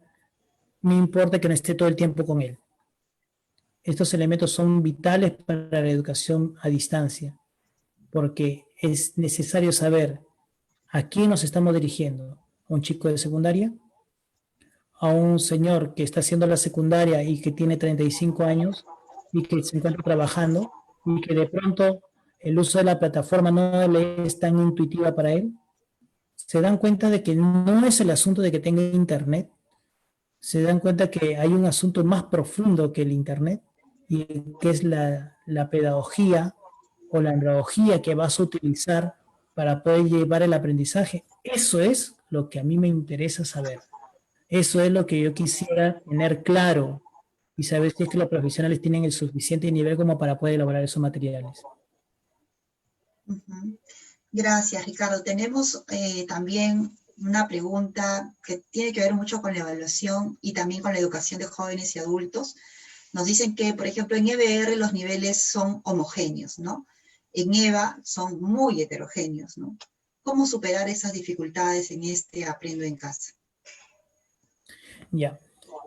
no importa que no esté todo el tiempo con él? Estos elementos son vitales para la educación a distancia, porque es necesario saber a quién nos estamos dirigiendo. ¿A un chico de secundaria? ¿A un señor que está haciendo la secundaria y que tiene 35 años y que se encuentra trabajando y que de pronto el uso de la plataforma no le es tan intuitiva para él? Se dan cuenta de que no es el asunto de que tenga Internet, se dan cuenta que hay un asunto más profundo que el Internet, y que es la pedagogía o la andragogía que vas a utilizar para poder llevar el aprendizaje. Eso es lo que a mí me interesa saber. Eso es lo que yo quisiera tener claro y saber si es que los profesionales tienen el suficiente nivel como para poder elaborar esos materiales. Gracias, Ricardo. Tenemos también una pregunta que tiene que ver mucho con la evaluación y también con la educación de jóvenes y adultos. Nos dicen que, por ejemplo, en EBR los niveles son homogéneos, ¿no? En EVA son muy heterogéneos, ¿no? ¿Cómo superar esas dificultades en este Aprendo en Casa? Ya.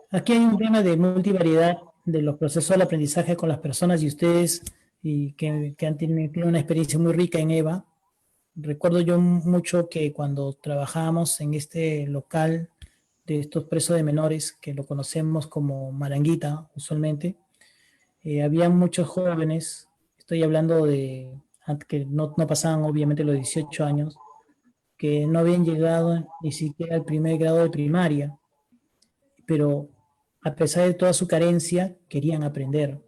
Aquí hay un tema de multivariedad de los procesos del aprendizaje con las personas, y ustedes que han tenido una experiencia muy rica en EVA. Recuerdo yo mucho que cuando trabajábamos en este local de estos presos de menores, que lo conocemos como Maranguita usualmente, había muchos jóvenes, estoy hablando de que no pasaban obviamente los 18 años, que no habían llegado ni siquiera al primer grado de primaria, pero a pesar de toda su carencia, querían aprender.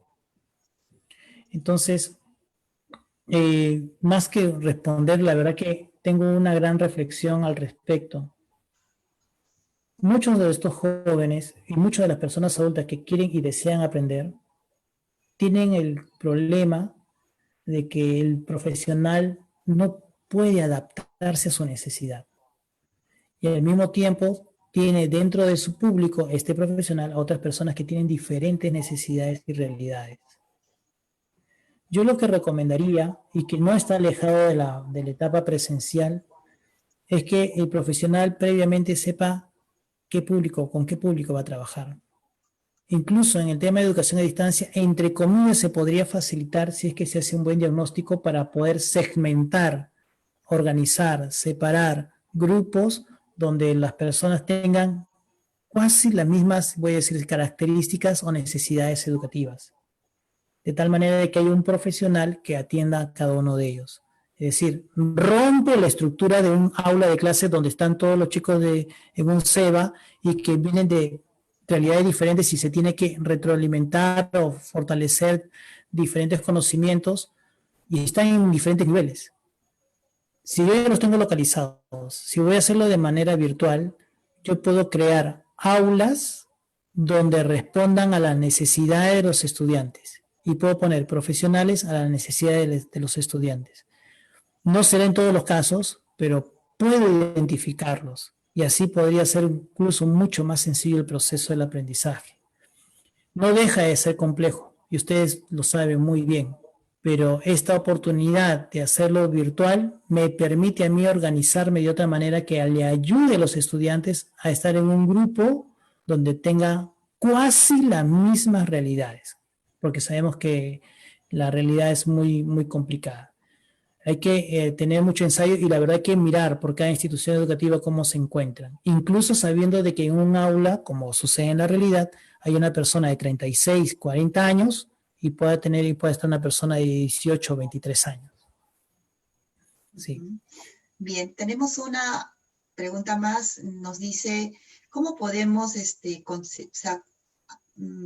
Entonces, más que responder, la verdad que tengo una gran reflexión al respecto. Muchos de estos jóvenes y muchas de las personas adultas que quieren y desean aprender tienen el problema de que el profesional no puede adaptarse a su necesidad. Y al mismo tiempo tiene dentro de su público este profesional a otras personas que tienen diferentes necesidades y realidades. Yo lo que recomendaría, y que no está alejado de la etapa presencial, es que el profesional previamente sepa con qué público va a trabajar. Incluso en el tema de educación a distancia, entre comillas, se podría facilitar si es que se hace un buen diagnóstico para poder segmentar, organizar, separar grupos donde las personas tengan casi las mismas, voy a decir, características o necesidades educativas. De tal manera de que haya un profesional que atienda a cada uno de ellos. Es decir, rompe la estructura de un aula de clase donde están todos los chicos en un SEBA y que vienen de realidades diferentes y se tiene que retroalimentar o fortalecer diferentes conocimientos y están en diferentes niveles. Si yo ya los tengo localizados, si voy a hacerlo de manera virtual, yo puedo crear aulas donde respondan a las necesidades de los estudiantes y puedo poner profesionales a las necesidades de los estudiantes. No será en todos los casos, pero puedo identificarlos y así podría ser incluso mucho más sencillo el proceso del aprendizaje. No deja de ser complejo y ustedes lo saben muy bien, pero esta oportunidad de hacerlo virtual me permite a mí organizarme de otra manera que le ayude a los estudiantes a estar en un grupo donde tenga casi las mismas realidades, porque sabemos que la realidad es muy, muy complicada. Hay que tener mucho ensayo y la verdad hay que mirar por cada institución educativa cómo se encuentran, incluso sabiendo de que en un aula, como sucede en la realidad, hay una persona de 36, 40 años y puede estar una persona de 18 o 23 años. Sí. Bien, tenemos una pregunta más. Nos dice, ¿cómo podemos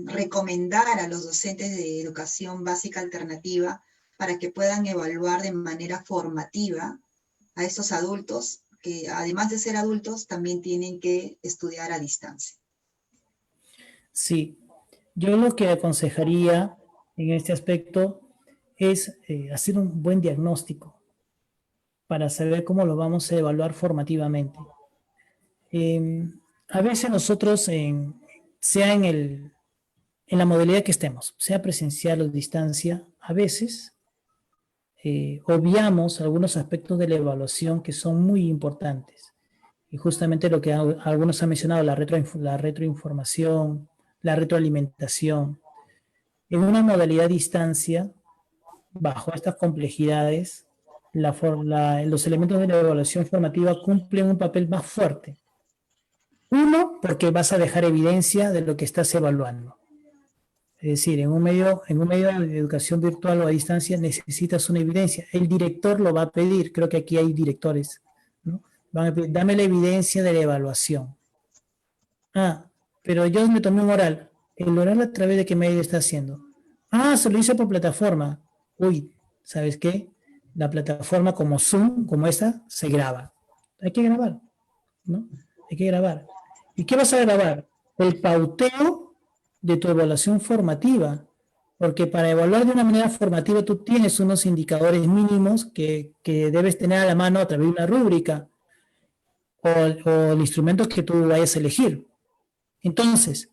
recomendar a los docentes de educación básica alternativa para que puedan evaluar de manera formativa a estos adultos que, además de ser adultos, también tienen que estudiar a distancia? Sí, yo lo que aconsejaría en este aspecto es hacer un buen diagnóstico para saber cómo lo vamos a evaluar formativamente. A veces nosotros, sea en la modalidad que estemos, sea presencial o distancia, a veces obviamos algunos aspectos de la evaluación que son muy importantes. Y justamente lo que algunos han mencionado, la retroinformación, la retroalimentación. En una modalidad a distancia, bajo estas complejidades, los elementos de la evaluación formativa cumplen un papel más fuerte. Uno, porque vas a dejar evidencia de lo que estás evaluando. Es decir, en un medio de educación virtual o a distancia necesitas una evidencia. El director lo va a pedir, creo que aquí hay directores, ¿no? Van a pedir, dame la evidencia de la evaluación. Pero yo me tomé un oral. ¿El oral a través de qué medio está haciendo? Se lo hice por plataforma. Uy, ¿sabes qué? La plataforma como Zoom, como esta, se graba. Hay que grabar, ¿no? Hay que grabar. ¿Y qué vas a grabar? El pauteo de tu evaluación formativa. Porque para evaluar de una manera formativa tú tienes unos indicadores mínimos que debes tener a la mano a través de una rúbrica o el instrumento que tú vayas a elegir. Entonces,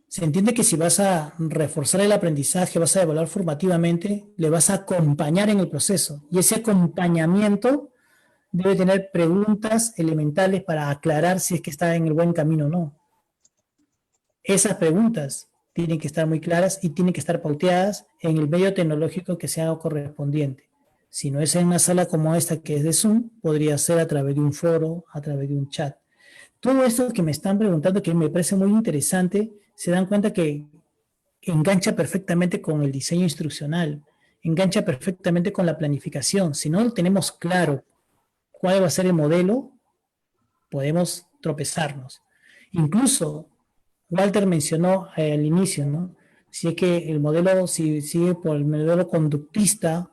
se entiende que si vas a reforzar el aprendizaje, vas a evaluar formativamente, le vas a acompañar en el proceso. Y ese acompañamiento debe tener preguntas elementales para aclarar si es que está en el buen camino o no. Esas preguntas tienen que estar muy claras y tienen que estar pauteadas en el medio tecnológico que sea correspondiente. Si no es en una sala como esta que es de Zoom, podría ser a través de un foro, a través de un chat. Todo esto que me están preguntando, que me parece muy interesante, se dan cuenta que engancha perfectamente con el diseño instruccional, engancha perfectamente con la planificación. Si no tenemos claro cuál va a ser el modelo, podemos tropezarnos. Incluso Walter mencionó al inicio, ¿no? Si es que el modelo, si sigue por el modelo conductista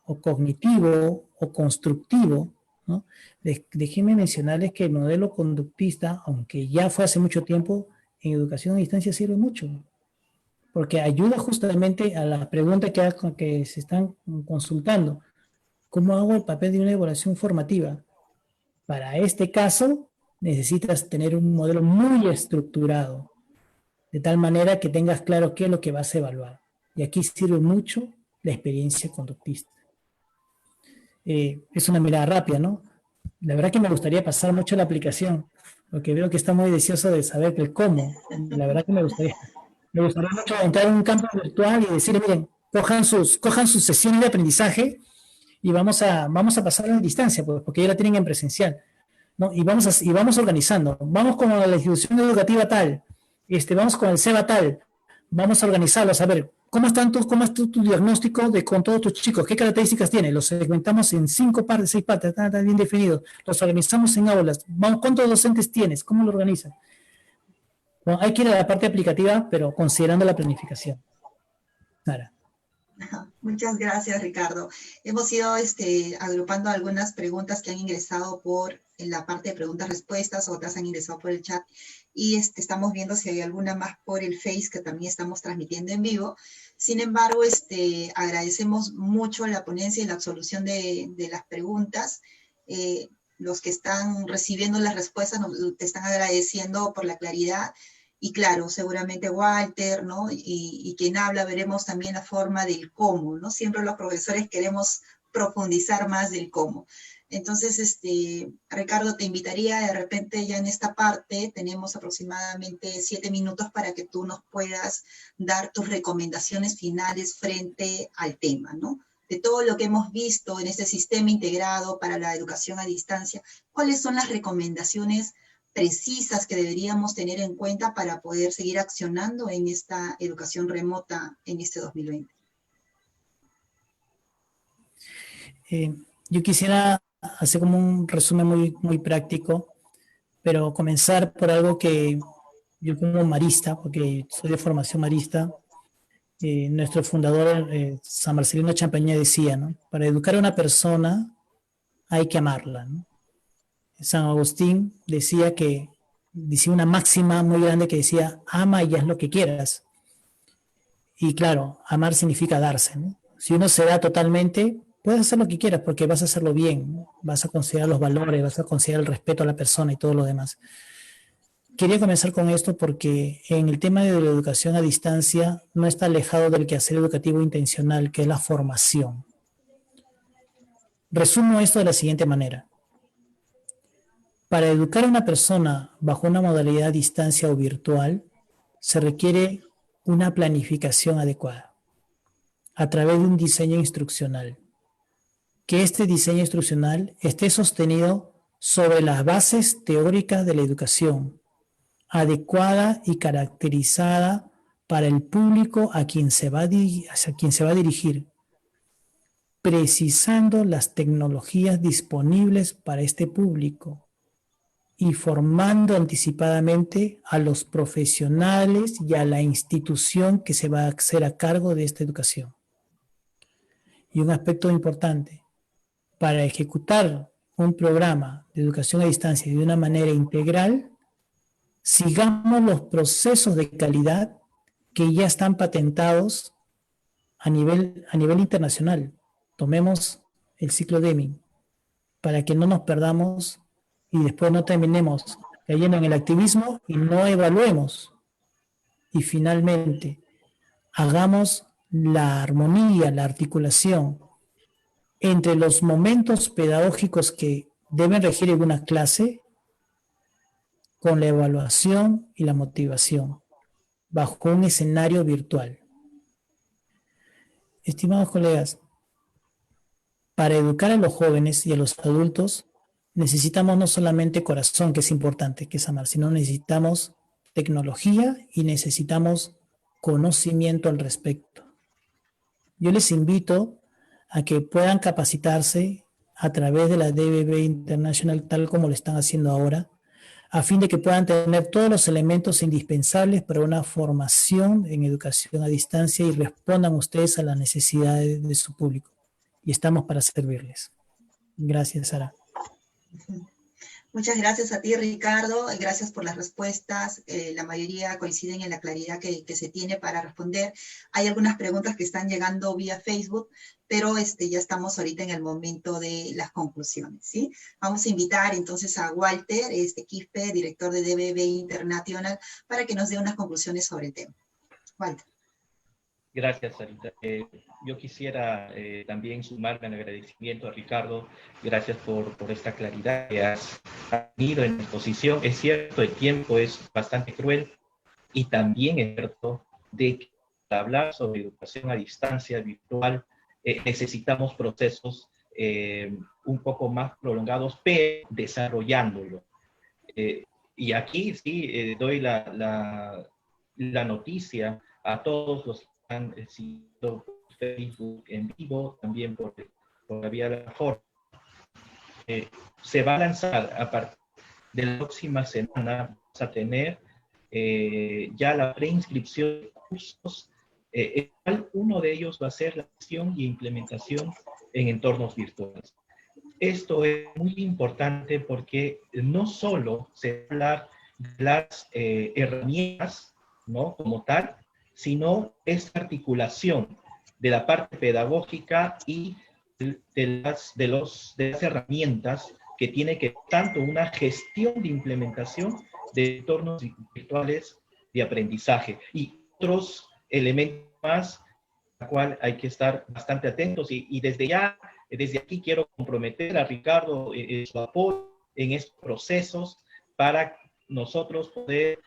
o cognitivo o constructivo, ¿no? Déjenme mencionarles que el modelo conductista, aunque ya fue hace mucho tiempo, en educación a distancia sirve mucho, porque ayuda justamente a la pregunta que se están consultando. ¿Cómo hago el papel de una evaluación formativa? Para este caso, necesitas tener un modelo muy estructurado, de tal manera que tengas claro qué es lo que vas a evaluar. Y aquí sirve mucho la experiencia conductista. Es una mirada rápida, ¿no? La verdad que me gustaría pasar mucho la aplicación, porque veo que está muy deseoso de saber el cómo. La verdad que me gustaría mucho entrar en un campo virtual y decir, miren, cojan sus sesiones de aprendizaje y vamos a pasar a distancia, pues, porque ya la tienen en presencial, ¿no? Y vamos organizando. Vamos con la institución educativa tal, vamos con el SEBA tal, vamos a organizarlos, a ver, ¿cómo es tu diagnóstico con todos tus chicos? ¿Qué características tiene? Los segmentamos en 5 partes, 6 partes, están bien definidos. Los organizamos en aulas. Vamos, ¿cuántos docentes tienes? ¿Cómo lo organizan? Bueno, hay que ir a la parte aplicativa, pero considerando la planificación. Sara. Muchas gracias, Ricardo. Hemos ido agrupando algunas preguntas que han ingresado en la parte de preguntas-respuestas, otras han ingresado por el chat, y estamos viendo si hay alguna más por el Face, que también estamos transmitiendo en vivo. Sin embargo, agradecemos mucho la ponencia y la absolución de las preguntas. Los que están recibiendo las respuestas te están agradeciendo por la claridad. Y claro, seguramente Walter, ¿no? Y quien habla, veremos también la forma del cómo, ¿no? Siempre los profesores queremos profundizar más del cómo. Entonces, Ricardo, te invitaría de repente ya en esta parte, tenemos aproximadamente 7 minutos para que tú nos puedas dar tus recomendaciones finales frente al tema, ¿no? De todo lo que hemos visto en este sistema integrado para la educación a distancia, ¿cuáles son las recomendaciones precisas que deberíamos tener en cuenta para poder seguir accionando en esta educación remota en este 2020? Yo quisiera hacer como un resumen muy práctico, pero comenzar por algo que yo como marista, porque soy de formación marista, nuestro fundador, San Marcelino Champañá, decía, ¿no? Para educar a una persona hay que amarla, ¿no? San Agustín decía una máxima muy grande que decía, ama y haz lo que quieras. Y claro, amar significa darse, ¿no? Si uno se da totalmente, puedes hacer lo que quieras porque vas a hacerlo bien, ¿no? Vas a considerar los valores, vas a considerar el respeto a la persona y todo lo demás. Quería comenzar con esto porque en el tema de la educación a distancia no está alejado del quehacer educativo intencional, que es la formación. Resumo esto de la siguiente manera. Para educar a una persona bajo una modalidad a distancia o virtual, se requiere una planificación adecuada a través de un diseño instruccional. Que este diseño instruccional esté sostenido sobre las bases teóricas de la educación, adecuada y caracterizada para el público hacia quien se va a dirigir, precisando las tecnologías disponibles para este público y formando anticipadamente a los profesionales y a la institución que se va a hacer a cargo de esta educación. Y un aspecto importante, para ejecutar un programa de educación a distancia de una manera integral, sigamos los procesos de calidad que ya están patentados a nivel internacional. Tomemos el ciclo Deming para que no nos perdamos y después no terminemos cayendo en el activismo y no evaluemos. Y finalmente, hagamos la armonía, la articulación entre los momentos pedagógicos que deben regir en una clase con la evaluación y la motivación bajo un escenario virtual. Estimados colegas, para educar a los jóvenes y a los adultos necesitamos no solamente corazón, que es importante, que es amar, sino necesitamos tecnología y necesitamos conocimiento al respecto. Yo les invito a que puedan capacitarse a través de la DBB International, tal como lo están haciendo ahora, a fin de que puedan tener todos los elementos indispensables para una formación en educación a distancia y respondan ustedes a las necesidades de su público. Y estamos para servirles. Gracias, Sara. Muchas gracias a ti, Ricardo. Gracias por las respuestas. La mayoría coinciden en la claridad que se tiene para responder. Hay algunas preguntas que están llegando vía Facebook, pero ya estamos ahorita en el momento de las conclusiones, ¿sí? Vamos a invitar entonces a Walter Quispe, director de DBB International, para que nos dé unas conclusiones sobre el tema. Walter. Gracias, Sarita. Yo quisiera también sumarme al agradecimiento a Ricardo. Gracias por esta claridad que has tenido en la exposición. Es cierto, el tiempo es bastante cruel y también es cierto de que para hablar sobre educación a distancia virtual necesitamos procesos un poco más prolongados, pero desarrollándolo. Y aquí sí doy la noticia a todos los que han sido Facebook en vivo, también por la vía de la forma. Se va a lanzar a partir de la próxima semana, vamos a tener ya la preinscripción de cursos, uno de ellos va a ser la gestión y implementación en entornos virtuales. Esto es muy importante porque no solo se habla de las herramientas, ¿no?, como tal, sino esta articulación de la parte pedagógica y de las herramientas que tiene que tanto una gestión de implementación de entornos virtuales de aprendizaje y otros elementos más a la cual hay que estar bastante atentos y desde aquí quiero comprometer a Ricardo su apoyo en estos procesos para nosotros poder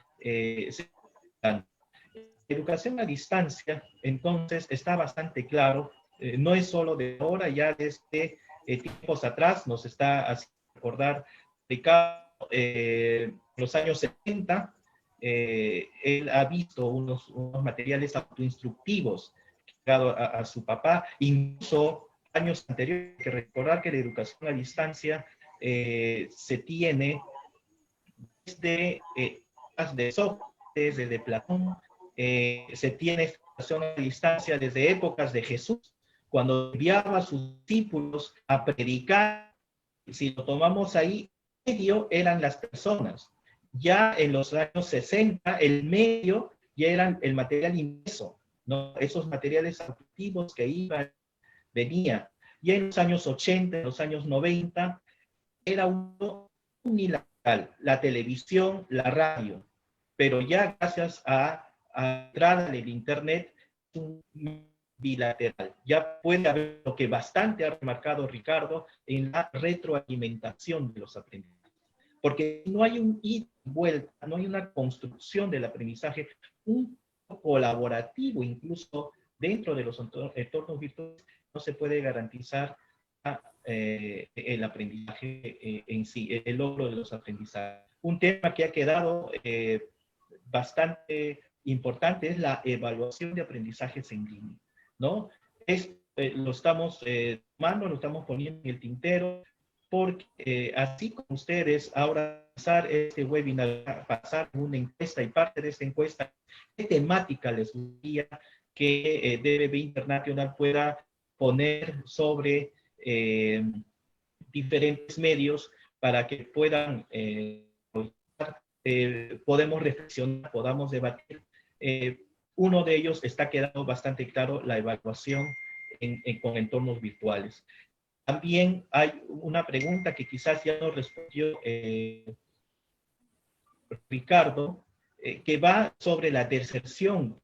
educación a distancia. Entonces está bastante claro, no es solo de ahora, ya desde tiempos atrás nos está haciendo recordar Ricardo, los años 70, él ha visto unos materiales autoinstructivos a su papá, incluso años anteriores. Hay que recordar que la educación a distancia se tiene desde Sócrates, desde Platón, se tiene educación a distancia desde épocas de Jesús, cuando enviaba a sus discípulos a predicar. Si lo tomamos ahí, el medio eran las personas. Ya en los años 60, el medio ya eran el material impreso, ¿no? Esos materiales auditivos que venían. Ya en los años 80, en los años 90, era uno unilateral, la televisión, la radio. Pero ya gracias a entrada del Internet, un bilateral. Ya puede haber lo que bastante ha remarcado Ricardo en la retroalimentación de los aprendizajes. Porque no hay un ida y vuelta, no hay una construcción del aprendizaje, un colaborativo incluso dentro de los entornos virtuales, no se puede garantizar el aprendizaje en sí, el logro de los aprendizajes. Un tema que ha quedado bastante importante es la evaluación de aprendizajes en línea, ¿no? Lo estamos tomando, lo estamos poniendo en el tintero, porque así como ustedes ahora pasar este webinar, pasar una encuesta y parte de esta encuesta, ¿qué temática les gustaría que DBB Internacional pueda poner sobre diferentes medios para que puedan podemos reflexionar, podamos debatir? Uno de ellos está quedando bastante claro, la evaluación con entornos virtuales. También hay una pregunta que quizás ya nos respondió Ricardo, que va sobre la deserción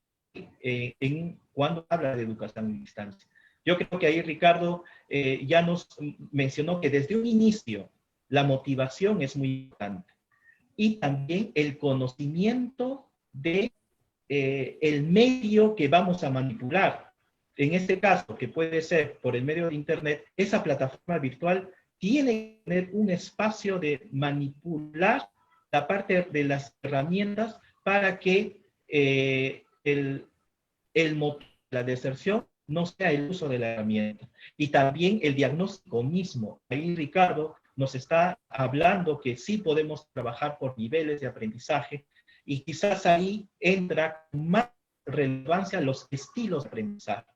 cuando habla de educación a distancia. Yo creo que ahí Ricardo ya nos mencionó que desde un inicio la motivación es muy importante y también el conocimiento de el medio que vamos a manipular. En este caso, que puede ser por el medio de Internet, esa plataforma virtual tiene que tener un espacio de manipular la parte de las herramientas para que el motivo de la deserción no sea el uso de la herramienta. Y también el diagnóstico mismo. Ahí Ricardo nos está hablando que sí podemos trabajar por niveles de aprendizaje y quizás ahí entra más relevancia los estilos de aprendizaje.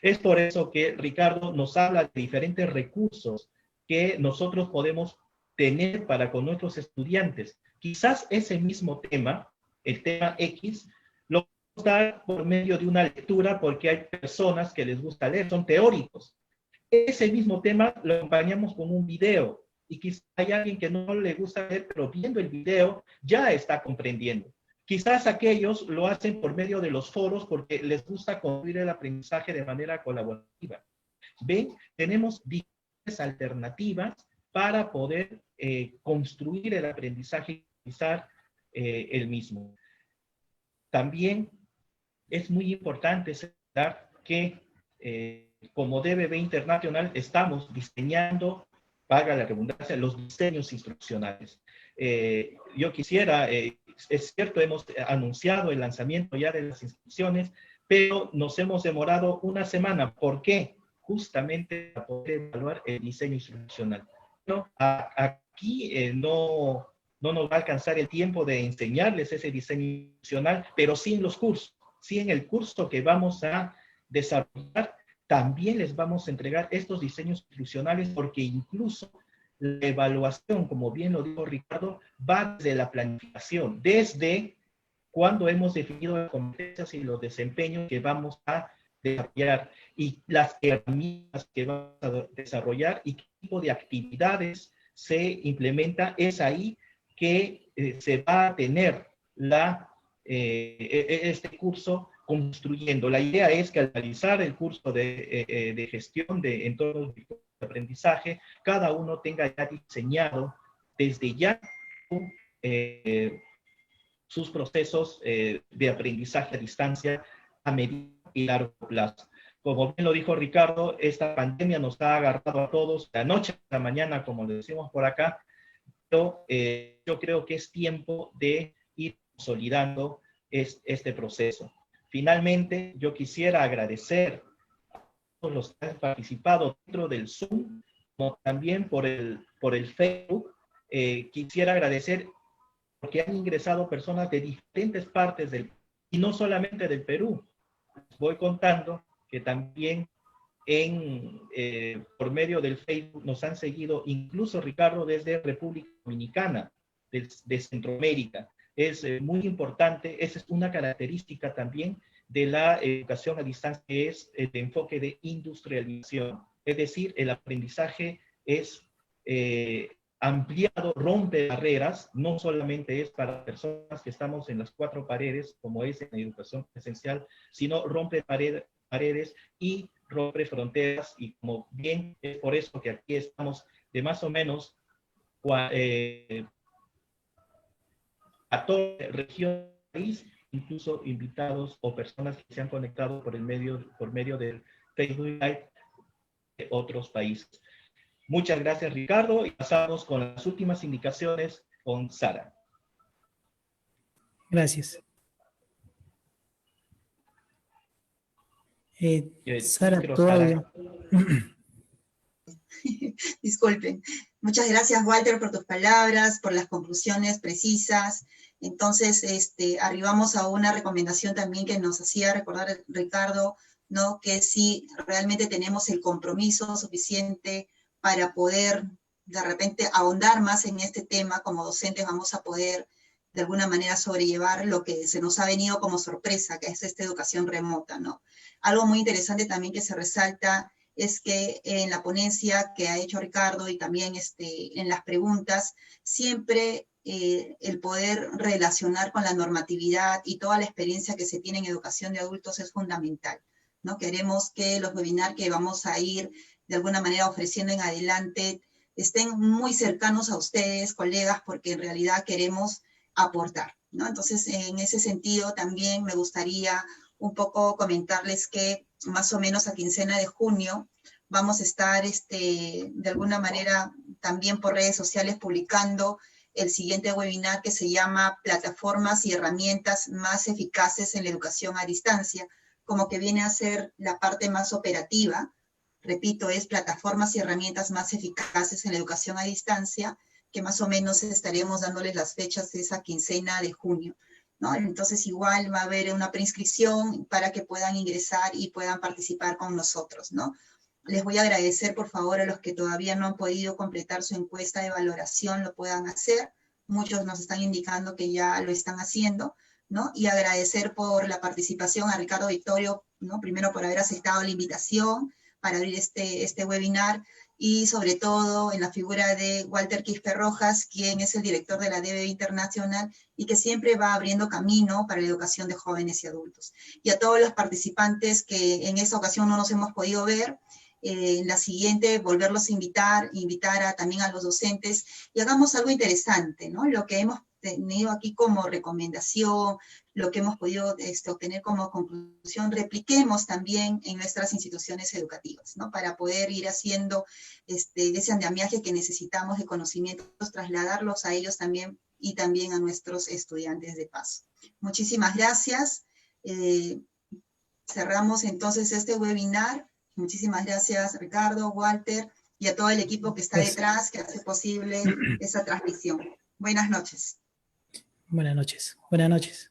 Es por eso que Ricardo nos habla de diferentes recursos que nosotros podemos tener para con nuestros estudiantes. Quizás ese mismo tema, el tema X, lo podemos dar por medio de una lectura porque hay personas que les gusta leer, son teóricos. Ese mismo tema lo acompañamos con un video y quizás hay alguien que no le gusta leer, pero viendo el video ya está comprendiendo. Quizás aquellos lo hacen por medio de los foros porque les gusta construir el aprendizaje de manera colaborativa. ¿Ven? Tenemos diferentes alternativas para poder construir el aprendizaje y utilizar el mismo. También es muy importante señalar que como DBB Internacional estamos diseñando, valga la redundancia, los diseños instruccionales. Yo quisiera, es cierto, hemos anunciado el lanzamiento ya de las inscripciones, pero nos hemos demorado una semana. ¿Por qué? Justamente para poder evaluar el diseño instruccional. ¿No? Aquí no no nos va a alcanzar el tiempo de enseñarles ese diseño institucional, pero sí en los cursos, sí en el curso que vamos a desarrollar, también les vamos a entregar estos diseños institucionales, porque incluso la evaluación, como bien lo dijo Ricardo, va desde la planificación, desde cuando hemos definido las competencias y los desempeños que vamos a desarrollar y las herramientas que vamos a desarrollar y qué tipo de actividades se implementa. Es ahí que se va a tener este curso construyendo. La idea es que al realizar el curso de gestión de entornos de aprendizaje, cada uno tenga ya diseñado desde ya sus procesos de aprendizaje a distancia a mediano y largo plazo. Como bien lo dijo Ricardo, esta pandemia nos ha agarrado a todos de la noche a la mañana, como le decimos por acá, pero yo creo que es tiempo de ir consolidando este proceso. Finalmente, yo quisiera agradecer a todos los que han participado dentro del Zoom, como también por el Facebook. Quisiera agradecer porque han ingresado personas de diferentes partes y no solamente del Perú. Voy contando que también por medio del Facebook nos han seguido, incluso Ricardo, desde República Dominicana, de Centroamérica. Es muy importante, esa es una característica también de la educación a distancia, que es el enfoque de industrialización. Es decir, el aprendizaje es ampliado, rompe barreras, no solamente es para personas que estamos en las cuatro paredes, como es en la educación esencial, sino rompe paredes y rompe fronteras, y como bien es por eso que aquí estamos de más o menos a toda la región del país, incluso invitados o personas que se han conectado por medio del Facebook Live de otros países. Muchas gracias, Ricardo, y pasamos con las últimas indicaciones con Sara. Gracias. Sara, todavía. Disculpen. Muchas gracias, Walter, por tus palabras, por las conclusiones precisas. Entonces, arribamos a una recomendación también que nos hacía recordar Ricardo, ¿no? Que si realmente tenemos el compromiso suficiente para poder de repente ahondar más en este tema, como docentes vamos a poder de alguna manera sobrellevar lo que se nos ha venido como sorpresa, que es esta educación remota, ¿no? Algo muy interesante también que se resalta es que en la ponencia que ha hecho Ricardo y también en las preguntas, siempre el poder relacionar con la normatividad y toda la experiencia que se tiene en educación de adultos es fundamental, ¿no? Queremos que los webinars que vamos a ir de alguna manera ofreciendo en adelante estén muy cercanos a ustedes, colegas, porque en realidad queremos aportar, ¿no? Entonces, en ese sentido también me gustaría un poco comentarles que más o menos a quincena de junio vamos a estar de alguna manera también por redes sociales publicando el siguiente webinar que se llama Plataformas y herramientas más eficaces en la educación a distancia, como que viene a ser la parte más operativa. Repito, es plataformas y herramientas más eficaces en la educación a distancia, que más o menos estaremos dándoles las fechas de esa quincena de junio, ¿no? Entonces igual va a haber una preinscripción para que puedan ingresar y puedan participar con nosotros, ¿no? Les voy a agradecer, por favor, a los que todavía no han podido completar su encuesta de valoración, lo puedan hacer. Muchos nos están indicando que ya lo están haciendo, ¿no? Y agradecer por la participación a Ricardo Vittorio, ¿no? Primero por haber aceptado la invitación para abrir este webinar, y sobre todo en la figura de Walter Quispe Rojas, quien es el director de la DBE Internacional y que siempre va abriendo camino para la educación de jóvenes y adultos. Y a todos los participantes que en esta ocasión no nos hemos podido ver, en la siguiente volverlos a invitar también a los docentes, y hagamos algo interesante, ¿no? Lo que hemos tenido aquí como recomendación, lo que hemos podido obtener como conclusión, repliquemos también en nuestras instituciones educativas, ¿no? Para poder ir haciendo ese andamiaje que necesitamos de conocimientos, trasladarlos a ellos también y también a nuestros estudiantes de paso. Muchísimas gracias. Cerramos entonces este webinar. Muchísimas gracias, Ricardo, Walter, y a todo el equipo que está detrás, que hace posible esa transmisión. Buenas noches. Buenas noches. Buenas noches.